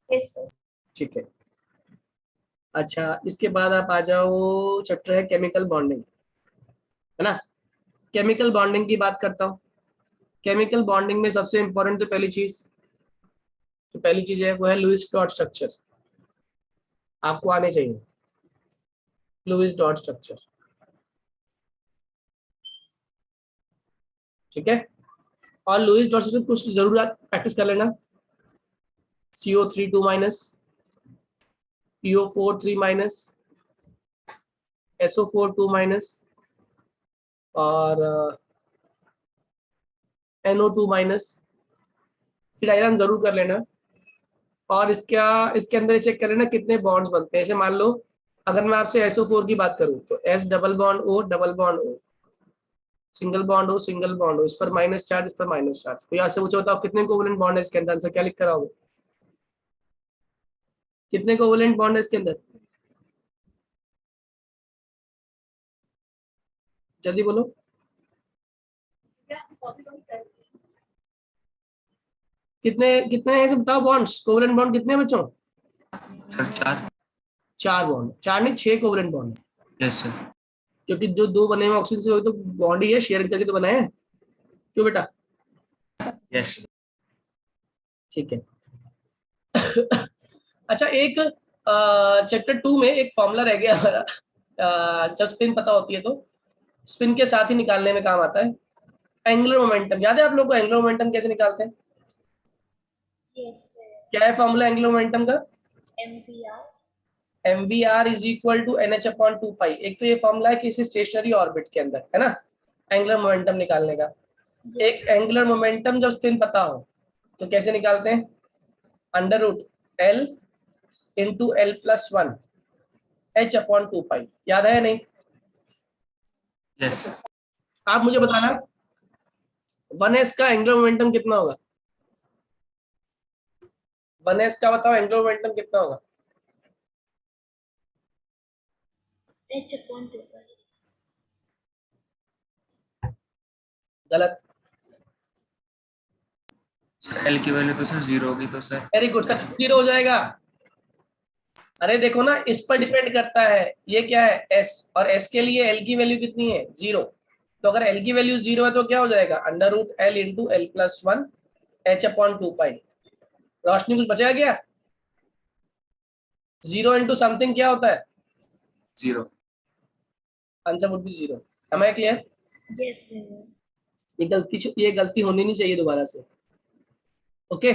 C: Yes, sir.
A: ठीक है। अच्छा, इसके बाद आप आ जाओ, चैप्टर है केमिकल बॉन्डिंग, है ना। केमिकल बॉन्डिंग की बात करता हूँ। केमिकल बॉन्डिंग में सबसे इंपॉर्टेंट तो पहली चीज है वो है लुईस डॉट स्ट्रक्चर। आपको आने चाहिए लुईस डॉट स्ट्रक्चर, ठीक है। और लुईस डॉट स्ट्रक्चर कुछ जरूर प्रैक्टिस कर लेना। CO3 2 minus, PO4 3 minus, SO4 2 minus और NO2 माइनस, डायग्राम जरूर कर लेना। और इसके अंदर चेक कर लेना कितने बॉन्ड्स बनते हैं। जैसे मान लो अगर मैं आपसे SO4 की बात करूं तो S double bond O double bond O, single bond O single bond O, इस पर माइनस चार्ज, इस पर माइनस चार्ज। तो यहाँ से पूछो बताओ कितने कोवेलेंट बॉन्ड है इसके अंदर, आंसर क्या लिख कर आओगे? कितने कोवेलेंट बॉन्ड है इसके अंदर, जल्दी बोलो। कितने कितने हैं बताओ बॉन्ड्स, कोवेलेंट बॉन्ड कितने हैं बच्चों?
E: सर 4।
A: 4 बॉन्ड, 4 नहीं 6 कोवेलेंट बॉन्ड।
E: Yes sir.
A: क्योंकि जो 2 बने हुए ऑक्सीजन से वही तो बॉन्ड ही है, शेयर करके तो बनाए हैं, क्यों बेटा?
E: यस।
A: ठीक है। अच्छा, एक चैप्टर 2 में एक फॉर्मूला रह गया हमारा, जब स्पिन पता होती है तो स्पिन के साथ ही निकालने में काम आता है। एंगुलर मोमेंटम याद है आप लोग को? एंगुलर मोमेंटम कैसे निकालते हैं?
D: Yes, sir.
A: क्या है फॉर्मूला एंगुलर मोमेंटम का?
D: MVR.
A: MVR is equal to NH/2 pi. एक तो ये फॉर्मूला है किसी स्टेशनरी ऑर्बिट के अंदर, है ना, एंगुलर मोमेंटम निकालने का।
D: Yes.
A: एक एंगुलर मोमेंटम जब स्पिन पता हो तो कैसे निकालते हैं? √L इंटू L+1 H/2 पाई। याद है या नहीं?
E: यस।
A: आप मुझे बताना 1s का एंगुलर मोमेंटम कितना होगा? 1s का बताओ एंगुलर मोमेंटम कितना होगा?
D: H/2 pi.
A: गलत।
E: सर एल की वैल्यू तो सर 0 होगी, तो सर
A: वेरी गुड, सच 0 हो जाएगा। अरे देखो ना, इस पर डिपेंड करता है, ये क्या है S, और S के लिए L की वैल्यू कितनी है? 0। तो अगर L की वैल्यू 0 है तो क्या हो जाएगा? √L इंटू L+1 H/2 पाई। रोशनी कुछ बचेगा क्या? 0 इंटू समथिंग क्या होता है?
E: 0।
A: Answer would be 0। Am I clear?
D: Yes, sir.
A: ये गलती होनी नहीं चाहिए दोबारा से। ओके,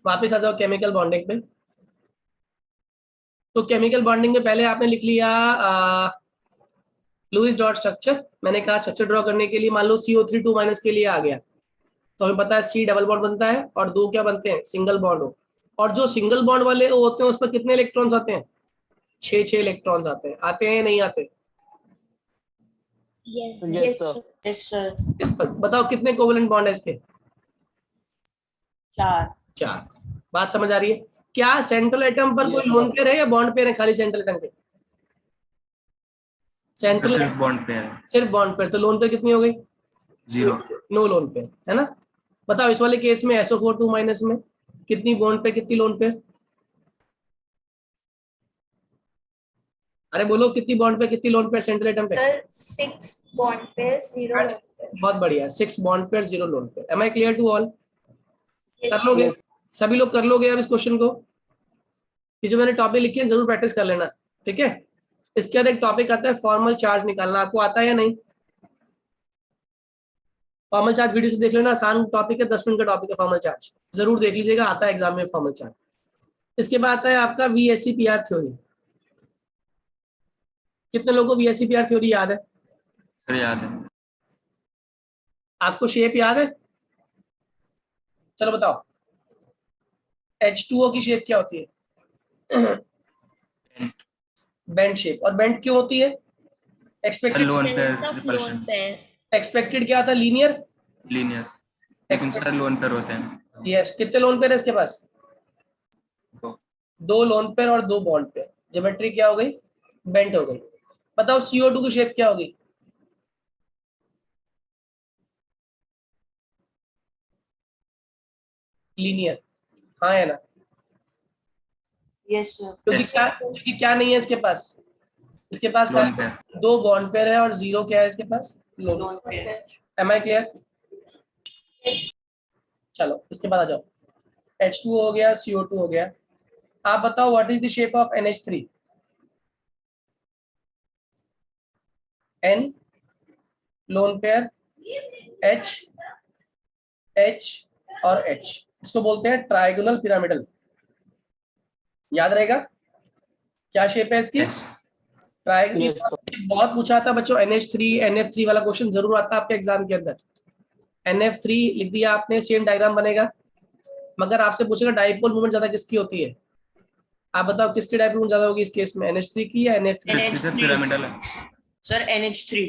A: वापस आ जाओ केमिकल बॉन्डिंग पे। तो केमिकल बॉन्डिंग में पहले आपने लिख लिया लुईस डॉट स्ट्रक्चर। मैंने कहा स्ट्रक्चर ड्रॉ करने के लिए मान लो CO3 2 माइनस के लिए आ गया तो हमें पता है C डबल बॉन्ड बनता है और 2 क्या बनते हैं? सिंगल बॉन्ड हो। और जो सिंगल बॉन्ड वाले होते हैं उस पर कितने इलेक्ट्रॉन्स आते हैं? 6 इलेक्ट्रॉन्स आते हैं। आते हैं या नहीं आते?
D: Yes, sir.
F: Yes,
C: Yes,
F: sir.
C: sir.
B: Yes, sir.
A: इस पर बताओ कितने कोवेलेंट बॉन्ड है इसके?
B: 4.
A: 4। बात समझ आ रही है? क्या सेंट्रल एटम पर कोई
F: Yes,
A: लोन
F: sir.
A: पेयर है या बॉन्ड पेयर है? खाली सेंट्रल एटम पे? सेंट्रल
E: सिर्फ बॉन्ड पे है।
A: सिर्फ बॉन्ड पेयर, तो लोन पेयर कितनी हो गई?
E: 0।
A: नो लोन पेयर, है ना। बताओ इस वाले केस में SO4 2 माइनस में कितनी बॉन्ड पे कितनी लोन पेयर? अरे बोलो कितनी बॉन्ड पे कितनी लोन पेयर सेंट्रल एटम पे?
C: Sir, 6 bond pairs, 0 lone pair.
A: बहुत बढ़िया, 6 bond pair 0 lone pair. Am I clear to all?
C: Yes,
A: कर लोगे?
F: Yes,
A: सभी लोग कर लोगे अब इस क्वेश्चन को? ये जो मैंने टॉपिक लिखे हैं जरूर प्रैक्टिस कर लेना, ठीक है। इसके बाद एक टॉपिक आता है फॉर्मल चार्ज निकालना, आपको आता है या नहीं? फॉर्मल चार्ज वीडियो से देख लेना, आसान टॉपिक है, 10 मिनट का टॉपिक है फॉर्मल चार्ज, जरूर देख लीजिएगा, आता है एग्जाम में फॉर्मल चार्ज। इसके बाद आता है आपका VSEPR थ्योरी। कितने लोगों को VSEPR थ्योरी याद है?
E: सर याद है।
A: आपको शेप याद है? चलो बताओ, H2O की शेप क्या होती है? Bend shape. और बेंड क्यों होती है?
E: Sir
A: expected
E: lone pair
D: Presence of lone
E: repulsion,
D: pair.
A: Expected क्या था? लीनियर।
E: लीनियर, लेकिन सर लोन पेयर होते हैं।
A: यस, कितने लोन पेयर है इसके पास?
E: दो।
A: 2 लोन पेयर और 2 बॉन्ड पेयर। ज्योमेट्री क्या हो गई? बेंट हो गई। बताओ CO2 की शेप क्या होगी? लीनियर, हाँ है ना?
B: Yes, sir.
E: Yes.
A: क्योंकि क्या नहीं है इसके पास? इसके पास
E: लोन पेयर।
A: 2 बॉन्ड पेयर है और 0 क्या है इसके पास? Lone
B: Lone pair.
A: Pair. Am I clear? चलो इसके बाद आ जाओ। H2O हो गया, CO2 हो गया। आप बताओ what is the shape of NH3? N lone pair, H H और H, इसको बोलते हैं ट्राइगोनल पिरामिडल। याद रहेगा क्या शेप है इसकी?
E: Yes.
A: ट्राइगोनल।
F: Yes, sir.
A: बहुत पूछा था बच्चों, NH3 NF3 वाला क्वेश्चन जरूर आता है आपके एग्जाम के अंदर। NF3 लिख दिया आपने, सेम डायग्राम बनेगा, मगर आपसे पूछेगा डाइपोल मूवमेंट ज्यादा किसकी होती है? आप बताओ किसकी डाइपोल मूवमेंट ज्यादा होगी इस केस में, NH3 की या NF3?
E: इसकी सर पिरामिडल है।
B: Sir, NH3.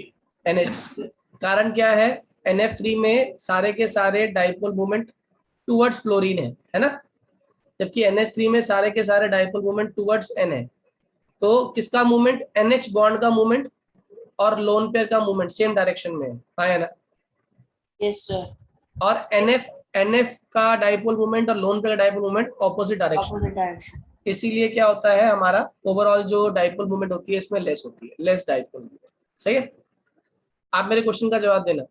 A: NH3। कारण क्या है? NF3 में सारे के सारे डाइपोल मूवमेंट टुवर्ड्स फ्लोरीन है ना? जबकि NH3 में सारे के सारे डाइपोल मूवमेंट टुवर्ड्स N है। तो किसका मूवमेंट? NH बॉन्ड का मूवमेंट और लोन पेयर का मूवमेंट सेम डायरेक्शन में है ना?
B: Yes, sir.
A: और NF का डाइपोल मूवमेंट और लोन पेयर का dipole movement opposite direction.
B: Opposite direction.
A: इसीलिए क्या होता है, हमारा ओवरऑल जो डाइपोल मूवमेंट होती है इसमें लेस होती है, लेस डाइपोल मूवमेंट। सही है? आप मेरे क्वेश्चन का जवाब देना।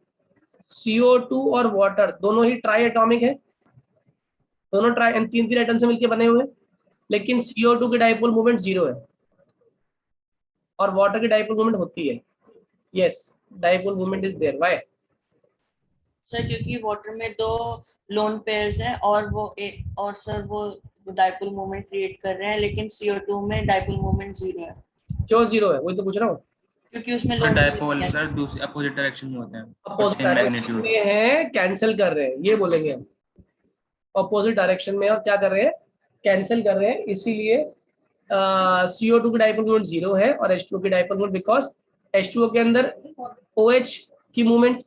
A: CO2 और वाटर दोनों ही ट्राई एटॉमिक है, दोनों ट्राई 3 एटम से मिलकर बने हुए हैं, लेकिन CO2 की डाइपोल मूवमेंट 0 है और वाटर की डाइपोल मूवमेंट होती है। Yes, dipole movement is there. Why?
B: Sir क्योंकि वाटर में 2 लोन पेयर्स हैं और और सर वो डाइपोल मोमेंट क्रिएट कर रहे हैं, लेकिन CO2 में डाइपोल मोमेंट 0 है
A: क्यों 0 है? वही तो पूछ रहा हूँ।
B: क्योंकि उसमें
E: और
B: लोन
E: डाइपोल सर दूसरे अपोजिट डायरेक्शन में होते हैं और
A: अपोजिट
E: सेम
A: डायरेक्शन
E: मैग्नीट्यूड।
A: में है, कैंसिल कर रहे हैं, ये बोलेंगे हम। अपोजिट डायरेक्शन में और क्या कर रहे हैं? कैंसिल कर रहे हैं। इसीलिए CO2 की डाइपोल मोमेंट 0 है और H2O की डाइपोल मोमेंट, बिकॉज H2O के अंदर OH की मूवमेंट,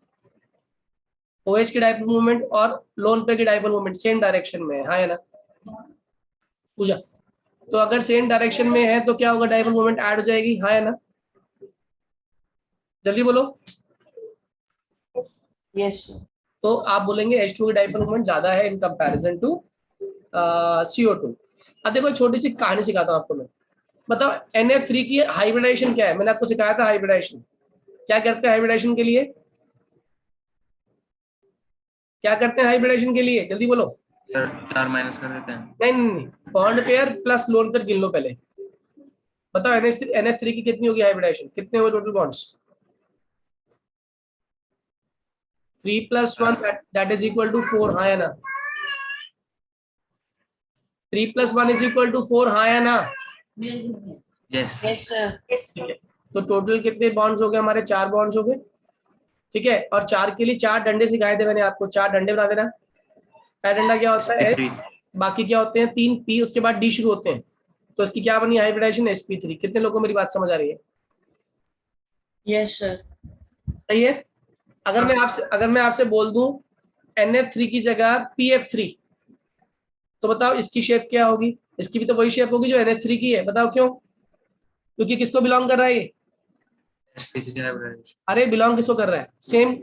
A: OH की डाइपोल मूवमेंट और लोन पेयर की डाइपोल मूवमेंट सेम डायरेक्शन में है ना? पूजा, तो अगर सेम डायरेक्शन में है तो क्या होगा? डाइपोल मूवमेंट ऐड हो जाएगी, है ना? जल्दी बोलो।
B: Yes sir.
A: तो आप बोलेंगे H2O की डाइपोल मूवमेंट ज्यादा है इन कंपैरिजन टू CO2। अब देखो छोटी सी कहानी सिखाता हूँ आपको मैं। बताओ NF3 की हाइब्रिडाइजेशन क्या है? मैंने आपको सिखाया था हाइब्रिडाइजेशन क्या करते हैं। हाइब्रिडाइजेशन के लिए क्या करते हैं? हाइब्रिडाइजेशन के लिए जल्दी बोलो।
E: सर 4 माइनस कर देते हैं।
A: नहीं, bond pair plus lone pair गिन लो पहले। बताओ NF3 की कितनी होगी हाइब्रिडाइजेशन? कितने हुए total bonds? 3 + 1 that is equal to 4, हाँ या ना? 3 + 1 = 4, हाँ या ना?
E: Yes
B: yes sir.
A: ठीक है, तो टोटल कितने बॉन्ड्स हो गए हमारे? 4 बॉन्ड्स हो गए, ठीक है। और 4 के लिए 4 डंडे सिखाए थे मैंने आपको, 4 डंडे बना देना। पहला डंडा क्या होता है? S, बाकी क्या होते हैं? 3 P, उसके बाद D शुरू होते हैं। तो इसकी क्या बनी हाइब्रिडाइजेशन? sp3। कितने लोगों को मेरी बात समझ आ रही है?
B: Yes sir.
A: सही है। अगर मैं आपसे बोल दूं NF3 की जगह PF3, तो बताओ इसकी शेप क्या होगी? इसकी भी तो वही शेप होगी जो NF3 की है। बताओ क्यों? क्योंकि किसको बिलोंग कर रहा है ये?
E: sp3 hybridisation.
A: अरे बिलोंग किसको कर रहा है? सेम।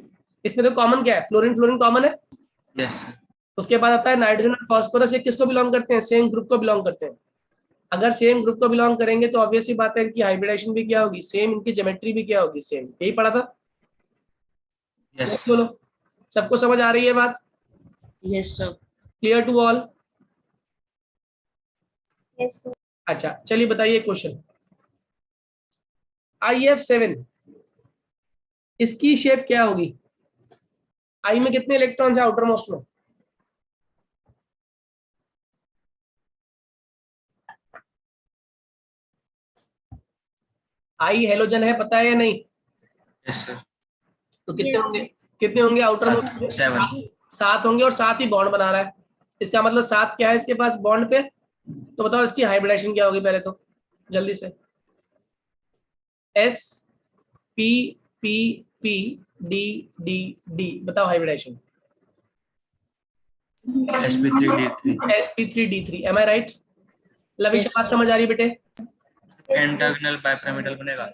A: इसमें तो कॉमन क्या है? फ्लोरीन फ्लोरीन कॉमन है।
E: Yes sir.
A: उसके बाद आता है नाइट्रोजन और फास्फोरस, ये किसको बिलोंग करते हैं? सेम ग्रुप को बिलोंग करते हैं। अगर सेम ग्रुप को बिलोंग करेंगे तो ऑब्वियसली बात है इनकी हाइब्रिडाइजेशन भी क्या होगी? सेम। इनकी ज्योमेट्री भी क्या होगी? सेम। यही पढ़ा था।
E: यस
A: बोलो, सबको समझ आ रही है बात?
B: Yes sir.
A: Clear to all?
C: Yes, sir.
A: अच्छा चलिए बताइए क्वेश्चन। IF7 इसकी शेप क्या होगी? आई में कितने इलेक्ट्रॉन्स है आउटर मोस्ट में? आई हेलोजन है, पता है या नहीं?
E: Yes sir.
A: तो कितने
D: Yes.
A: होंगे, कितने होंगे आउटर मोस्ट में?
E: 7।
A: 7 होंगे और 7 ही बॉन्ड बना रहा है। इसका मतलब 7 क्या है इसके पास बॉन्ड पे? तो बताओ इसकी हाइब्रिडेशन क्या होगी पहले तो जल्दी से। S P P P D D D बताओ हाइब्रिडेशन।
E: sp3d3
A: sp3d3 एम आई राइट? लविश बात समझ आ रही बेटे?
E: पेंटागनल बाइपिरामिडल बनेगा।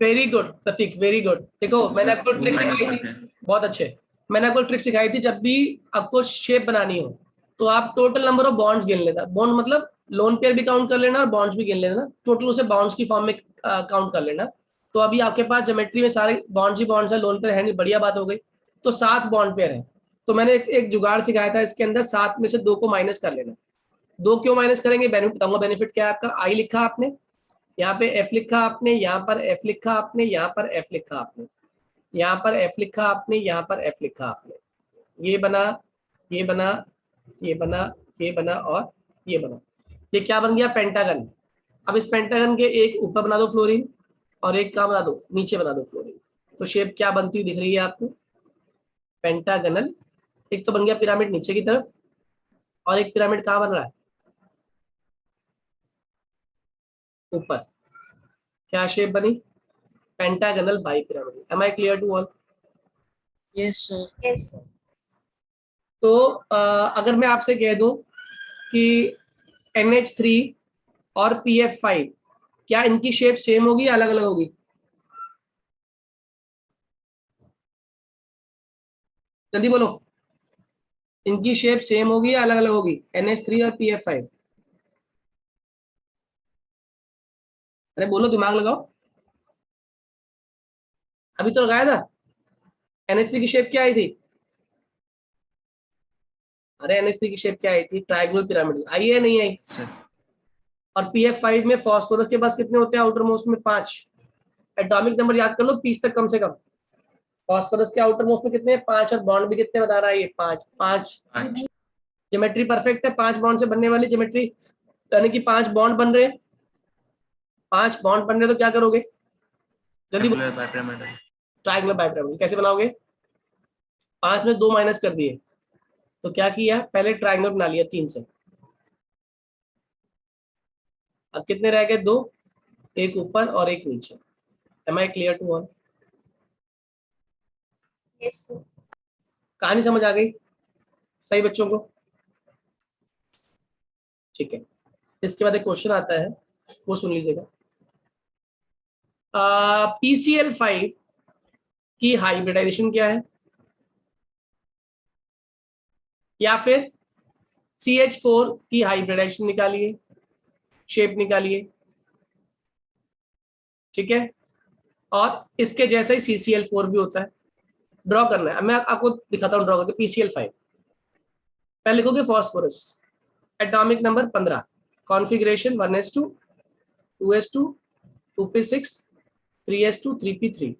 A: वेरी गुड प्रतीक, वेरी गुड। देखो मैंने आपको ट्रिक
E: माइनस
A: सिखाई
E: करके
A: थी, बहुत अच्छे। मैंने आपको ट्रिक सिखाई थी, जब भी आपको शेप बनानी हो तो आप टोटल नंबर ऑफ बॉन्ड्स गिन लेना। बॉन्ड मतलब लोन पेयर भी काउंट कर लेना और बॉन्ड्स भी गिन लेना, टोटल उसे बॉन्ड्स की फॉर्म में काउंट कर लेना। तो अभी आपके पास ज्योमेट्री में सारे बॉन्ड्स ही बॉन्ड्स है, लोन पेयर है नहीं, बढ़िया बात हो गई। तो 7 बॉन्ड पेयर है। तो मैंने एक जुगाड़ सिखाया था, इसके अंदर 7 में से 2 को माइनस कर लेना। 2 क्यों माइनस करेंगे, बेनिफिट बताऊंगा। बेनिफिट क्या है आपका? आई लिखा आपने, यहाँ पे F लिखा आपने, यहाँ पर F लिखा आपने, यहाँ पर F लिखा आपने, यहाँ पर F लिखा आपने, यहाँ पर F लिखा आपने। ये बना, ये बना, ये बना, ये बना और ये बना। ये क्या बन गया? पेंटागन। अब इस पेंटागन के एक ऊपर बना दो फ्लोरीन और एक कहाँ बना दो? नीचे बना दो फ्लोरीन। तो शेप क्या बनती हुई दिख रही है आपको? पेंटागनल। एक तो बन गया पिरामिड नीचे की तरफ और एक पिरामिड कहाँ बन रहा है? ऊपर। क्या शेप बनी? Pentagonal bipyramid. Am I clear to all?
B: Yes, sir.
C: Yes, sir.
A: तो अगर मैं आपसे कह दूं कि NH3 और PF5 क्या इनकी शेप सेम होगी या अलग अलग होगी? जल्दी बोलो, इनकी शेप सेम होगी या अलग अलग होगी? NH3 और PF5? अरे बोलो, दिमाग लगाओ। अभी तो लगाया था। NH3 की शेप क्या आई थी? अरे NH3 की शेप क्या आई थी? Triangular pyramid. आई है नहीं आई?
E: सर।
A: और PF5 में फास्फोरस के पास कितने होते हैं आउटर मोस्ट में? 5। एटॉमिक नंबर याद कर लो 30 तक कम से कम। फास्फोरस के आउटर मोस्ट में कितने हैं? 5। और बॉन्ड भी कितने बता रहा है ये? 5 5। ज्योमेट्री परफेक्ट है, 5 बॉन्ड से बनने वाली ज्योमेट्री, यानी कि 5 बॉन्ड बन रहे हैं। 5 बॉन्ड बन रहे तो क्या करोगे? जल्दी।
E: बाइपिरामिडल।
A: ट्रायंगुलर बाइपिरामिड कैसे बनाओगे? 5 में 2 माइनस कर दिए तो क्या किया? पहले ट्रायंगल बना लिया 3 से। अब कितने रह गए? 2, एक ऊपर और एक नीचे। Am I clear to all?
C: Yes, sir.
A: कहानी समझ आ गई सही बच्चों को? ठीक है, इसके बाद एक क्वेश्चन आता है, वो सुन लीजिएगा। PCl5 की हाइब्रिडाइजेशन क्या है? या फिर CH4 की हाइब्रिडाइजेशन निकालिए, शेप निकालिए। ठीक है, और इसके जैसा ही CCl4 भी होता है। ड्रॉ करना है, मैं आपको दिखाता हूँ ड्रॉ करके। PCl5 पहले लिखोगे phosphorus, atomic number 15, configuration 1s2 2s2 2p6 3s2 3p3।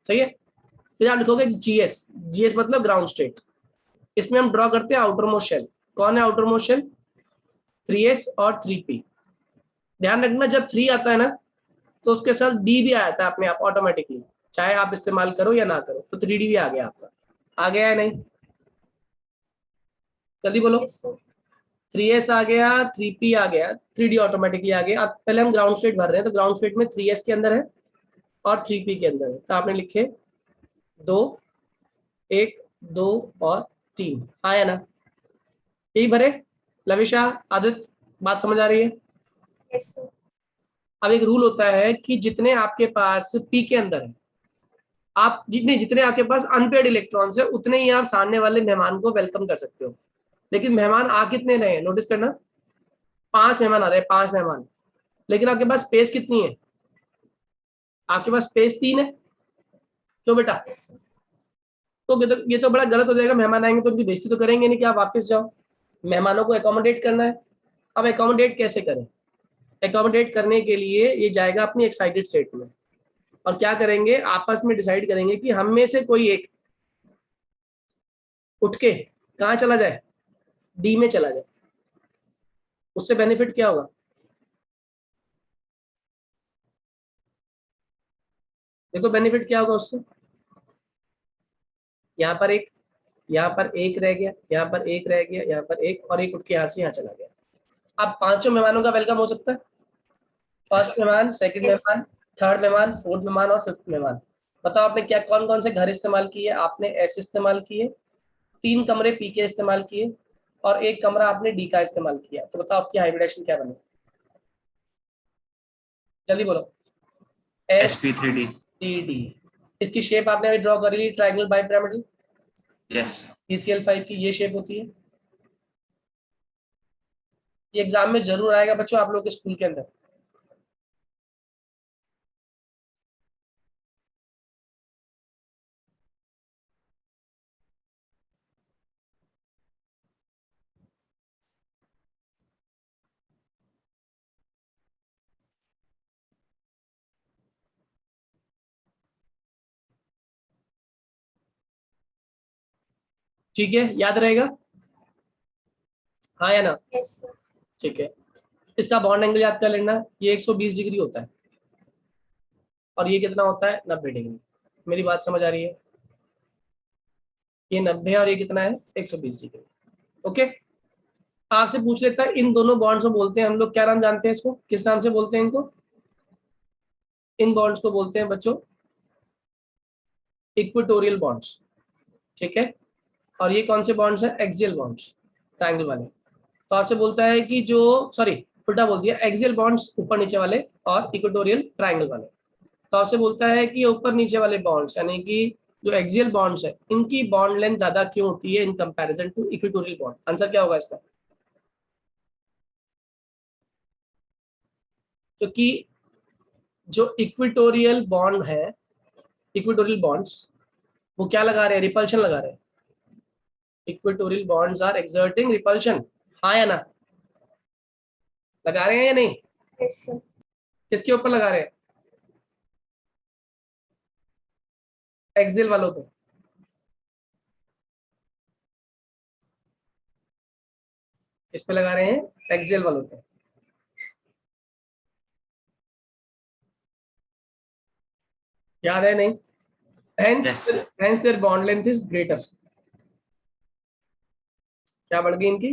A: सही है। फिर आप लिखोगे GS, GS मतलब ग्राउंड स्टेट। इसमें हम ड्रॉ करते हैं आउटर मोस्ट शेल। कौन है आउटर मोस्ट शेल? 3s और 3p। ध्यान रखना जब 3 आता है ना तो उसके साथ D भी आता है अपने आप ऑटोमेटिकली, चाहे आप इस्तेमाल करो या ना करो। तो 3D भी आ गया आपका। आ गया है नहीं? जल्दी बोलो।
C: Yes, sir.
A: 3s आ गया, 3p आ गया, 3D ऑटोमेटिकली आ गया। अब पहले हम ग्राउंड स्टेट भर रहे हैं, तो ग्राउंड स्टेट में 3s के अंदर है और 3p के अंदर है। तो आपने लिखे 2 1 2 और 3। आया ना? यही भरे। लविशा, आदित्य, बात समझ आ रही है?
C: Yes, sir.
A: अब एक रूल होता है कि जितने आपके पास p के अंदर है, आप जितने आपके पास अनपेयर्ड इलेक्ट्रॉन्स है, उतने ही आप सामने वाले मेहमान को वेलकम कर सकते हो। लेकिन मेहमान आ कितने रहे हैं नोटिस करना? 5 मेहमान आ रहे हैं, 5 मेहमान। लेकिन आपके पास स्पेस कितनी है? आपके पास स्पेस 3 है। क्यों बेटा?
C: Yes, sir.
A: तो ये तो बड़ा गलत हो जाएगा। मेहमान आएंगे तो उनकी बेइज्जती तो करेंगे नहीं कि आप वापस जाओ। मेहमानों को एकोमोडेट करना है। अब एकोमोडेट कैसे करें? एकोमोडेट करने के लिए ये जाएगा अपनी एक्साइटेड स्टेट में, और क्या करेंगे, आपस में डिसाइड करेंगे कि हम में से कोई एक उठ के कहाँ चला जाए, डी में चला जाए। उससे बेनिफिट क्या होगा? देखो बेनिफिट क्या होगा उससे, यहाँ पर एक, यहाँ पर एक रह गया, यहाँ पर एक रह गया, यहाँ पर एक, और एक उठ के यहाँ से यहाँ चला गया। अब पांचों मेहमानों का वेलकम हो सकता है, फर्स्ट मेहमान, सेकंड
C: Yes.
A: मेहमान, थर्ड मेहमान, फोर्थ मेहमान और फिफ्थ मेहमान। बताओ आपने क्या कौन कौन से घर इस्तेमाल किए? आपने एस इस्तेमाल किए, 3 कमरे पी के इस्तेमाल किए, और 1 कमरा आपने डी का इस्तेमाल किया। तो बताओ आपकी हाइब्रिडेशन क्या बने? जल्दी बोलो।
E: sp3d।
A: डी। इसकी शेप आपने अभी ड्रॉ कर ली, ट्रायंगल बाइपिरामिडल,
E: यस
A: ECL5 की ये शेप होती है। ये एग्जाम में जरूर आएगा बच्चों आप लोग के स्कूल के अंदर। ठीक है, याद रहेगा? हाँ या ना?
C: Yes, sir.
A: ठीक है, इसका बॉन्ड एंगल याद कर लेना, ये 120 डिग्री होता है, और ये कितना होता है? 90 डिग्री। मेरी बात समझ आ रही है? ये 90 है और ये कितना है? 120 डिग्री। ओके, आपसे पूछ लेता है इन दोनों बॉन्ड्स को बोलते हैं हम लोग, क्या नाम जानते हैं इसको, किस नाम से बोलते हैं इनको? इन बॉन्ड्स को बोलते हैं बच्चों इक्वेटोरियल बॉन्ड्स। ठीक है, और ये कौन से बॉन्ड्स हैं? एक्सियल बॉन्ड्स, ट्रायंगल वाले। तो आपसे बोलता है कि जो, सॉरी उल्टा बोल दिया, एक्सियल बॉन्ड्स ऊपर नीचे वाले और इक्वेटोरियल ट्रायंगल वाले। तो आपसे बोलता है कि ऊपर नीचे वाले बॉन्ड्स यानी कि जो एक्सियल बॉन्ड्स है इनकी बॉन्ड लेंथ ज्यादा क्यों होती है in comparison to equatorial bond? Answer क्या होगा इसका? क्योंकि जो इक्वेटोरियल बॉन्ड है, इक्वेटोरियल बॉन्ड्स, वो क्या लगा रहे हैं? रिपल्शन लगा रहे हैं। Equatorial bonds are exerting repulsion, हाँ या ना? लगा रहे हैं या नहीं?
C: Yes, sir.
A: किसके ऊपर लगा रहे हैं? एक्सियल वालों पे। इस पे लगा रहे हैं एक्सियल वालों पे। याद है नहीं?
E: Yes,
A: hence
E: sir.
A: hence their bond length is greater। क्या बढ़ गई इनकी?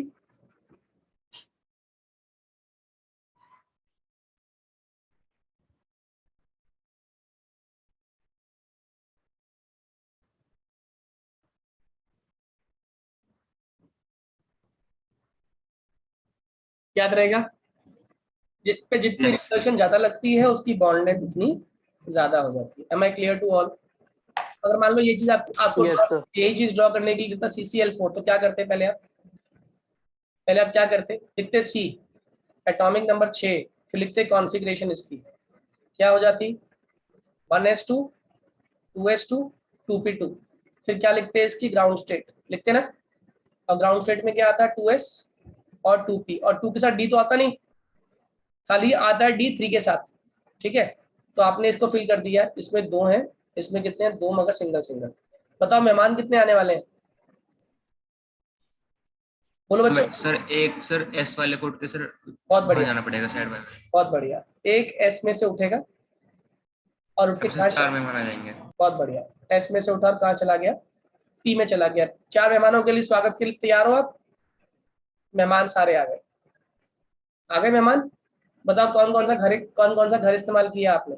A: याद रहेगा, जिस पे जितनी
E: Yes.
A: रिपल्शन ज्यादा लगती है उसकी बॉन्ड लेंथ उतनी ज्यादा हो जाती है। Am I clear to all? अगर मान लो ये चीज आपको
F: Yes, sir.
A: यही चीज ड्रॉ करने के लिए था CCl4, तो क्या करते पहले आप? पहले आप क्या करते? लिखते C, एटॉमिक नंबर 6, फिर लिखते कॉन्फ़िगरेशन इसकी, क्या हो जाती? 1s2 2s2 2p2। फिर क्या लिखते हैं? इसकी ग्राउंड स्टेट लिखते ना, और ग्राउंड स्टेट में क्या आता है? 2s और 2p, और 2 के साथ d तो आता नहीं, खाली आता है d 3 के साथ। ठीक है, तो आपने इसको फिल कर दिया। इसमें 2 हैं, इसमें कितने हैं? 2 मगर सिंगल सिंगल। बताओ मेहमान कितने आने वाले हैं? बोलो बच्चों।
E: सर एक सर एस वाले कोड के सर
A: बहुत
E: वहाँ
A: बढ़िया,
E: जाना पड़ेगा साइड बाय।
A: बहुत बढ़िया। एक एस में से उठेगा और उठ के
E: सबसे
A: कहाँ
E: 4 मेहमान आ जाएंगे।
A: बहुत बढ़िया, एस में से उठा और कहाँ चला गया? पी में चला गया। 4 मेहमानों के लिए स्वागत के लिए तैयार हो आप? मेहमान सारे आ गए, आ गए मेहमान। बताओ कौन कौन सा घर इस्तेमाल किया आपने?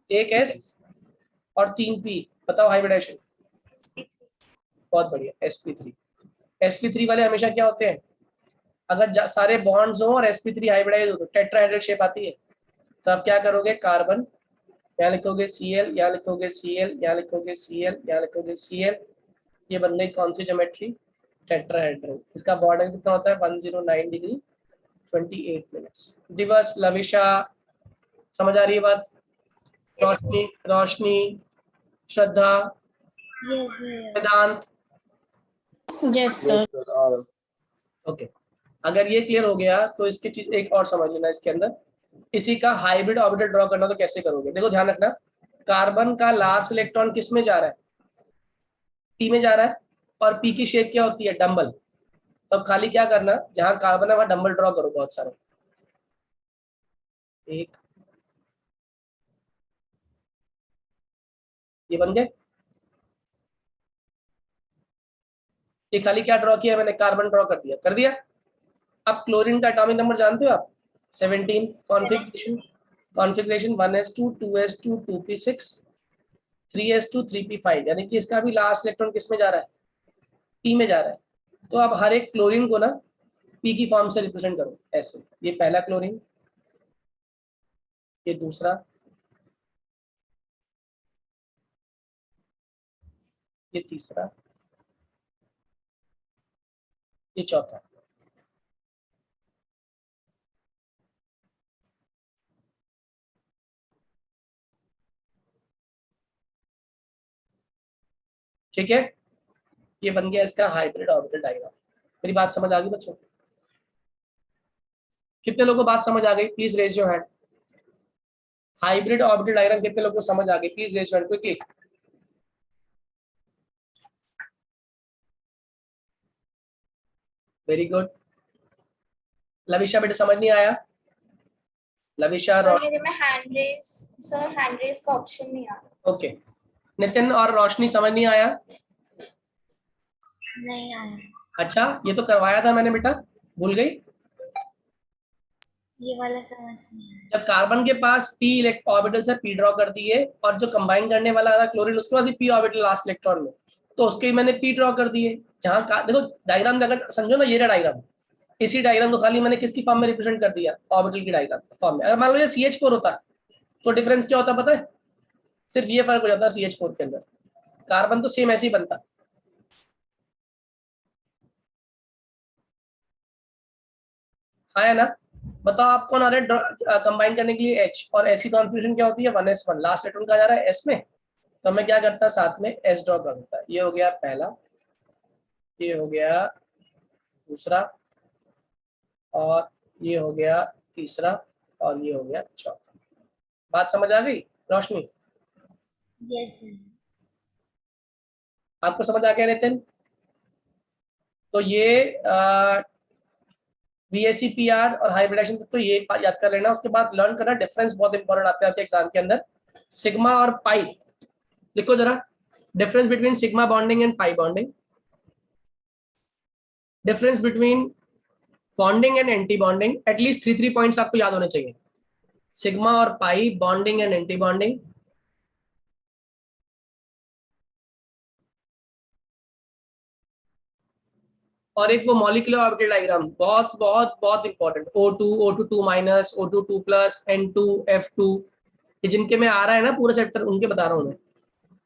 A: एक एस और 3 पी। बताओ हाइब्रिडेशन। बहुत बढ़िया, sp3। sp3 वाले हमेशा क्या होते हैं? अगर सारे बॉन्ड्स हो और sp3 हाइब्रिडाइज हो तो टेट्राहेड्रल शेप आती है। तो आप क्या करोगे? कार्बन, यहाँ लिखोगे Cl, यहाँ लिखोगे Cl, यहाँ लिखोगे Cl, यहाँ लिखोगे Cl। ये बन गई कौन सी ज्योमेट्री? टेट्राहेड्रल। इसका बॉर्डर कितना होता है? 109 डिग्री 28 मिनट्स। दिवस, लविशा, समझ आ रही है बात? रोशनी, रोशनी, श्रद्धा,
D: Yes, भैया.
A: वेदांत।
C: Yes, sir.
F: Yes, sir. All.
A: Okay, अगर ये क्लियर हो गया तो इसकी चीज एक और समझ लेना इसके अंदर, इसी का हाइब्रिड ऑर्बिटल ड्रॉ करना तो कैसे करोगे। देखो ध्यान रखना, कार्बन का लास्ट इलेक्ट्रॉन किस में जा रहा है, पी में जा रहा है, और पी की शेप क्या होती है, डंबल। तब खाली क्या करना, जहां कार्बन है वहां डंबल ड्रॉ करो बहुत सारे, एक, ये बन गए। ये खाली क्या ड्रॉ किया मैंने, कार्बन ड्रॉ कर दिया, कर दिया। अब क्लोरीन का एटॉमिक नंबर जानते हो आप, 17। Configuration, configuration 1s2 2s2 2p6 3s2 3p5, यानी कि इसका भी लास्ट इलेक्ट्रॉन किस में जा रहा है, पी में जा रहा है। तो अब हर एक क्लोरीन को ना पी की फॉर्म से रिप्रेजेंट करो ऐसे, ये पहला क्लोरीन, ये दूसरा, ये तीसरा, ये चौथा। ठीक है, ये बन गया इसका हाइब्रिड ऑर्बिटल डायग्राम। मेरी बात समझ आ गई बच्चों, कितने लोगों को बात समझ आ गई, please raise your hand. Hybrid orbital diagram कितने लोगों को समझ आ गई, please raise your hand quickly. Very good. Lavisha बेटा समझ नहीं आया, लविशा
C: सर
A: रोशनी,
C: मेरे में हैंड रेज का ऑप्शन नहीं आ रहा।
A: ओके। नितिन और रोशनी समझ नहीं आया,
D: नहीं आया,
A: अच्छा ये तो करवाया था मैंने बेटा, भूल गई।
D: ये वाला समझ नहीं आया।
A: जब कार्बन के पास p ऑर्बिटल से p ड्रॉ कर दिए, और जो कंबाइन करने वाला था क्लोरीन उसके पास p ऑर्बिटल लास्ट इलेक्ट्रॉन में, तो उसके मैंने p ड्रॉ कर दिए। देखो डायग्राम अगर समझो ना, ये रहा डायग्राम, इसी डायग्राम को खाली मैंने किसकी फॉर्म में रिप्रेजेंट कर दिया, ऑर्बिटल की डायग्राम फॉर्म में। अगर मान लो ये CH4 होता तो डिफरेंस क्या होता पता है, सिर्फ ये फर्क हो जाता CH4 के अंदर, कार्बन तो सेम ऐसे ही बनता। हाँ है ना, बताओ आप कौन आ रहे हैं कंबाइन करने के लिए H, और H की कॉन्फ़िगरेशन क्या होती है 1s1, लास्ट इलेक्ट्रॉन कहाँ जा रहा है S में, तो मैं क्या करता साथ में S ड्रॉ कर देता। ये हो गया पहला, ये हो गया दूसरा, और ये हो गया तीसरा, और ये हो गया चौथा। बात समझ आ गई रोशनी,
D: यस भैया।
A: आपको समझ आ गया नितिन। तो ये VACPR और हाइब्रिडेशन तो ये याद कर लेना। उसके बाद लर्न करना, डिफरेंस बहुत इंपॉर्टेंट आता है आपके एग्जाम के अंदर, सिग्मा और पाई। लिखो जरा, difference between sigma bonding and pi bonding, difference between bonding and anti bonding. At least 3 points आपको याद होने चाहिए, सिग्मा और पाई, बॉन्डिंग एंड एंटी बॉन्डिंग। और एक वो मॉलिक्यूलर ऑर्बिटल डायग्राम, बहुत बहुत बहुत important, O2 O2 2 minus, O2 2 plus, N2 F2, ये जिनके में आ रहा है ना पूरा चैप्टर, उनके बता रहा हूँ मैं,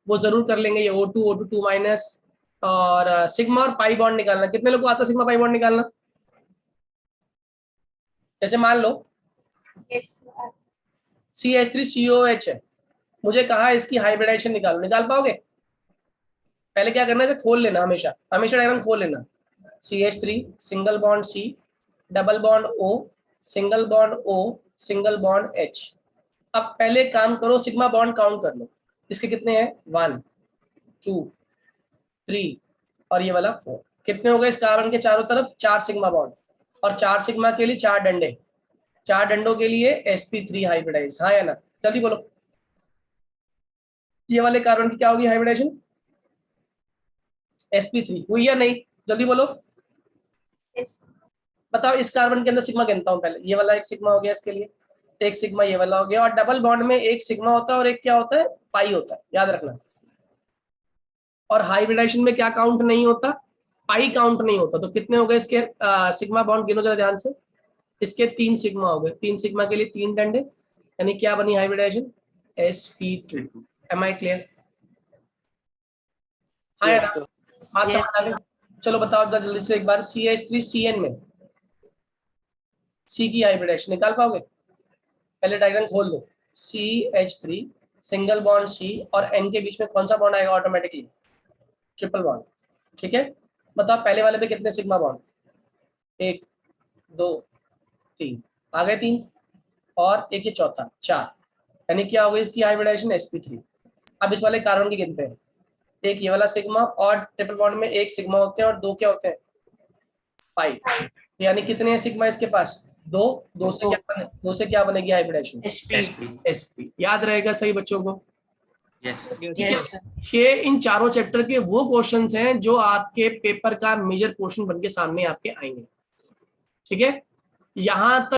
A: वो जरूर कर लेंगे ये O2 O2 2 माइनस। और सिग्मा और पाई बॉन्ड निकालना, कितने लोग को आता है सिग्मा पाई बॉन्ड निकालना। जैसे मान लो
C: यस
A: CH3COH है, मुझे कहा इसकी हाइब्रिडाइजेशन निकालो, निकाल पाओगे। पहले क्या करना है, इसे खोल लेना, हमेशा हमेशा डायग्राम खोल लेना। CH3 single bond C, double bond O, single bond O, single bond H। अब पहले काम करो, सिग्मा बॉन्ड काउंट कर लो, इसके कितने हैं, 1 2 3, और ये वाला 4। कितने हो गए इस कार्बन के चारों तरफ, 4 सिग्मा बॉन्ड, और 4 सिग्मा के लिए 4 डंडे, 4 डंडों के लिए sp3 हाइब्रिडाइज। हाँ या ना, जल्दी बोलो, ये वाले कार्बन की क्या होगी हाइब्रिडाइजेशन, sp3 हुई या नहीं, जल्दी बोलो।
C: यस
A: बताओ इस कार्बन के अंदर सिग्मा गिनता हूं पहले, ये वाला एक सिग्मा हो गया इसके लिए, एक सिग्मा ये वाला हो गया, और डबल बॉन्ड में एक सिग्मा होता है और एक क्या होता है, पाई होता है, याद रखना। और हाइब्रिडाइजेशन में क्या काउंट नहीं होता, पाई काउंट नहीं होता। तो कितने हो गए इसके सिग्मा बॉन्ड, गिनो जरा ध्यान से। इसके 3 सिग्मा हो गए, 3 सिग्मा के लिए 3 डंडे, यानी क्या बनी hybridisation, sp2। M I clear, हाँ या ना, बात समझ आ गई। चलो बताओ जरा जल्दी से एक बार, CH3CN में C की हाइब्रिडाइजेशन निकाल पाओगे, पहले डायग्राम खोल दो। CH3 सिंगल बॉन्ड C और N के बीच में कौन सा बॉन्ड आएगा ऑटोमेटिकली, ट्रिपल बॉन्ड। ठीक है, बताओ पहले वाले पे कितने सिग्मा बॉन्ड, 1 2 3 आ गए 3 और एक ये चौथा 4, यानी क्या हो गई इसकी हाइब्रिडाइजेशन sp3। अब इस वाले कार्बन की गिनते हैं, एक ये वाला सिग्मा और ट्रिपल बॉन्ड में एक सिग्मा होते हैं और 2 क्या होते हैं 5, यानी कितने हैं सिग्मा इसके पास 2, 2 से दो से क्या बनेगी हाइब्रिडाइजेशन
B: sp
A: sp। याद रहेगा सही बच्चों को?
E: यस
B: yes sir
A: ये इन चारों चैप्टर के वो क्वेश्चंस हैं जो आपके पेपर का मेजर पोर्शन बनके सामने आपके आएंगे। ठीक है, यहाँ तक